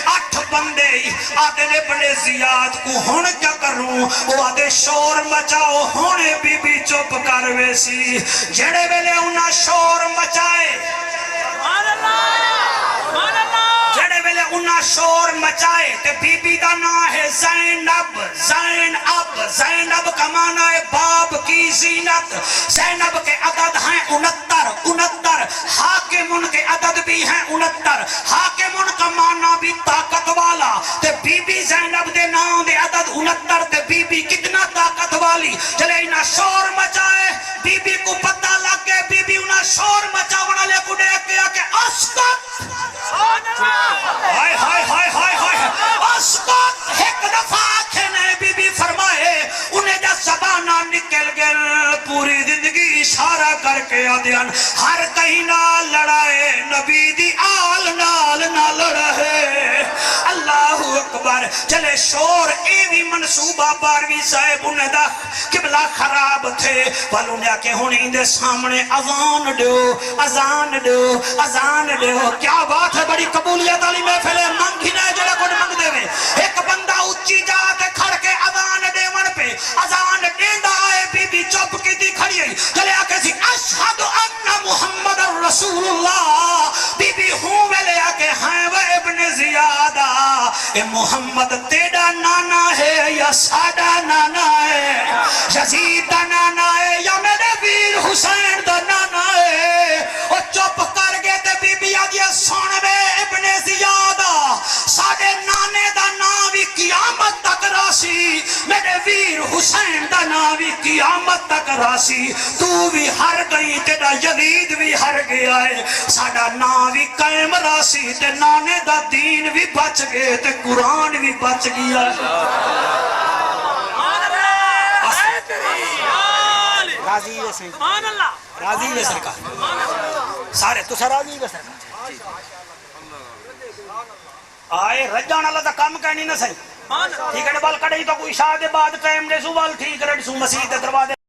8 بندے آدھے ابن زیاد کو ہون کیا کروں وہ آدھے شور مچاؤ ہونے بی بی چپ کر ویسی جڑے ویلے انہاں شور مچائے جڑے ویلے انہاں شور مچائے تے بی بی دا نام ہے زینب زینب کا معنی ہے باب کی زینت زینب کے عدد ہیں 69 حاکمن کے عدد بھی ہیں 69 حاکمن کا معنی بھی طاقت والا تے بی بی زینب دے نام دے عدد 69 تے بی بی کتنا طاقت والی چلے انہاں شور مچائے بی بی کو پتہ لگ گئے بی بی انہاں شور مچاونا لے کو دیکھ گیا کہ اسکت ہائے ہائے ہائے ہائے ہائے اسکت ایک دفعہ کھنے بی بی فرمائے انہیں جا زبانہ نکل گل پوری زندگی اشارہ کر کے آدھیان ہر کہیں نہ لڑائے نبی دی آل نال نہ لڑائے اللہ اکبر چلے شور ایوی منصوبہ باروی صاحب انہیں دا قبلہ خراب تھے والوں نے کہ ہونی دے سامنے اذان دیو کیا بات ہے بڑی قبولیت علی محفلے منگ ہی نہیں جڑا کوئی منگ دے وے ایک بندہ اچھی جاتے کھڑ کے اذان دے من پہ اذان دیندہ آئے بی بی چپ کی دی کھڑی ہے چلے آکے سی اشہد ان محمد رسول اللہ بی بی ہوں ویلے آکے ہیں وہ ابن زیادہ اے محمد تیڑا نانا ہے یا ساڑا نانا ہے یزید دا نانا ہے یا میرے ویر حسین دا نانا ہے اور چپ کر گئے تے بی بی آدھیا سن بے ابن زیادہ ساڑے نانے دا ناوی قیامت تک راسی میرے ویر حسین دا ناوی قیامت تک راسی تو بھی ہر گئی تیرا یزید بھی ہر گیا ہے ساڑا ناوی قائم راسی تے نانے دا دین بھی بچ گئے تے قرآن بھی بچ گیا راضی ہے سید راضی ہے سرکار سارے تو راضی ہے سرکار آئے رجان اللہ دا کام کہنی نہ سہی ٹھیک ہے بال کڑی تو کوئی شاہ دے بعد ٹائم دے سو بال ٹھیک رڑ سو مسیح دے دروازے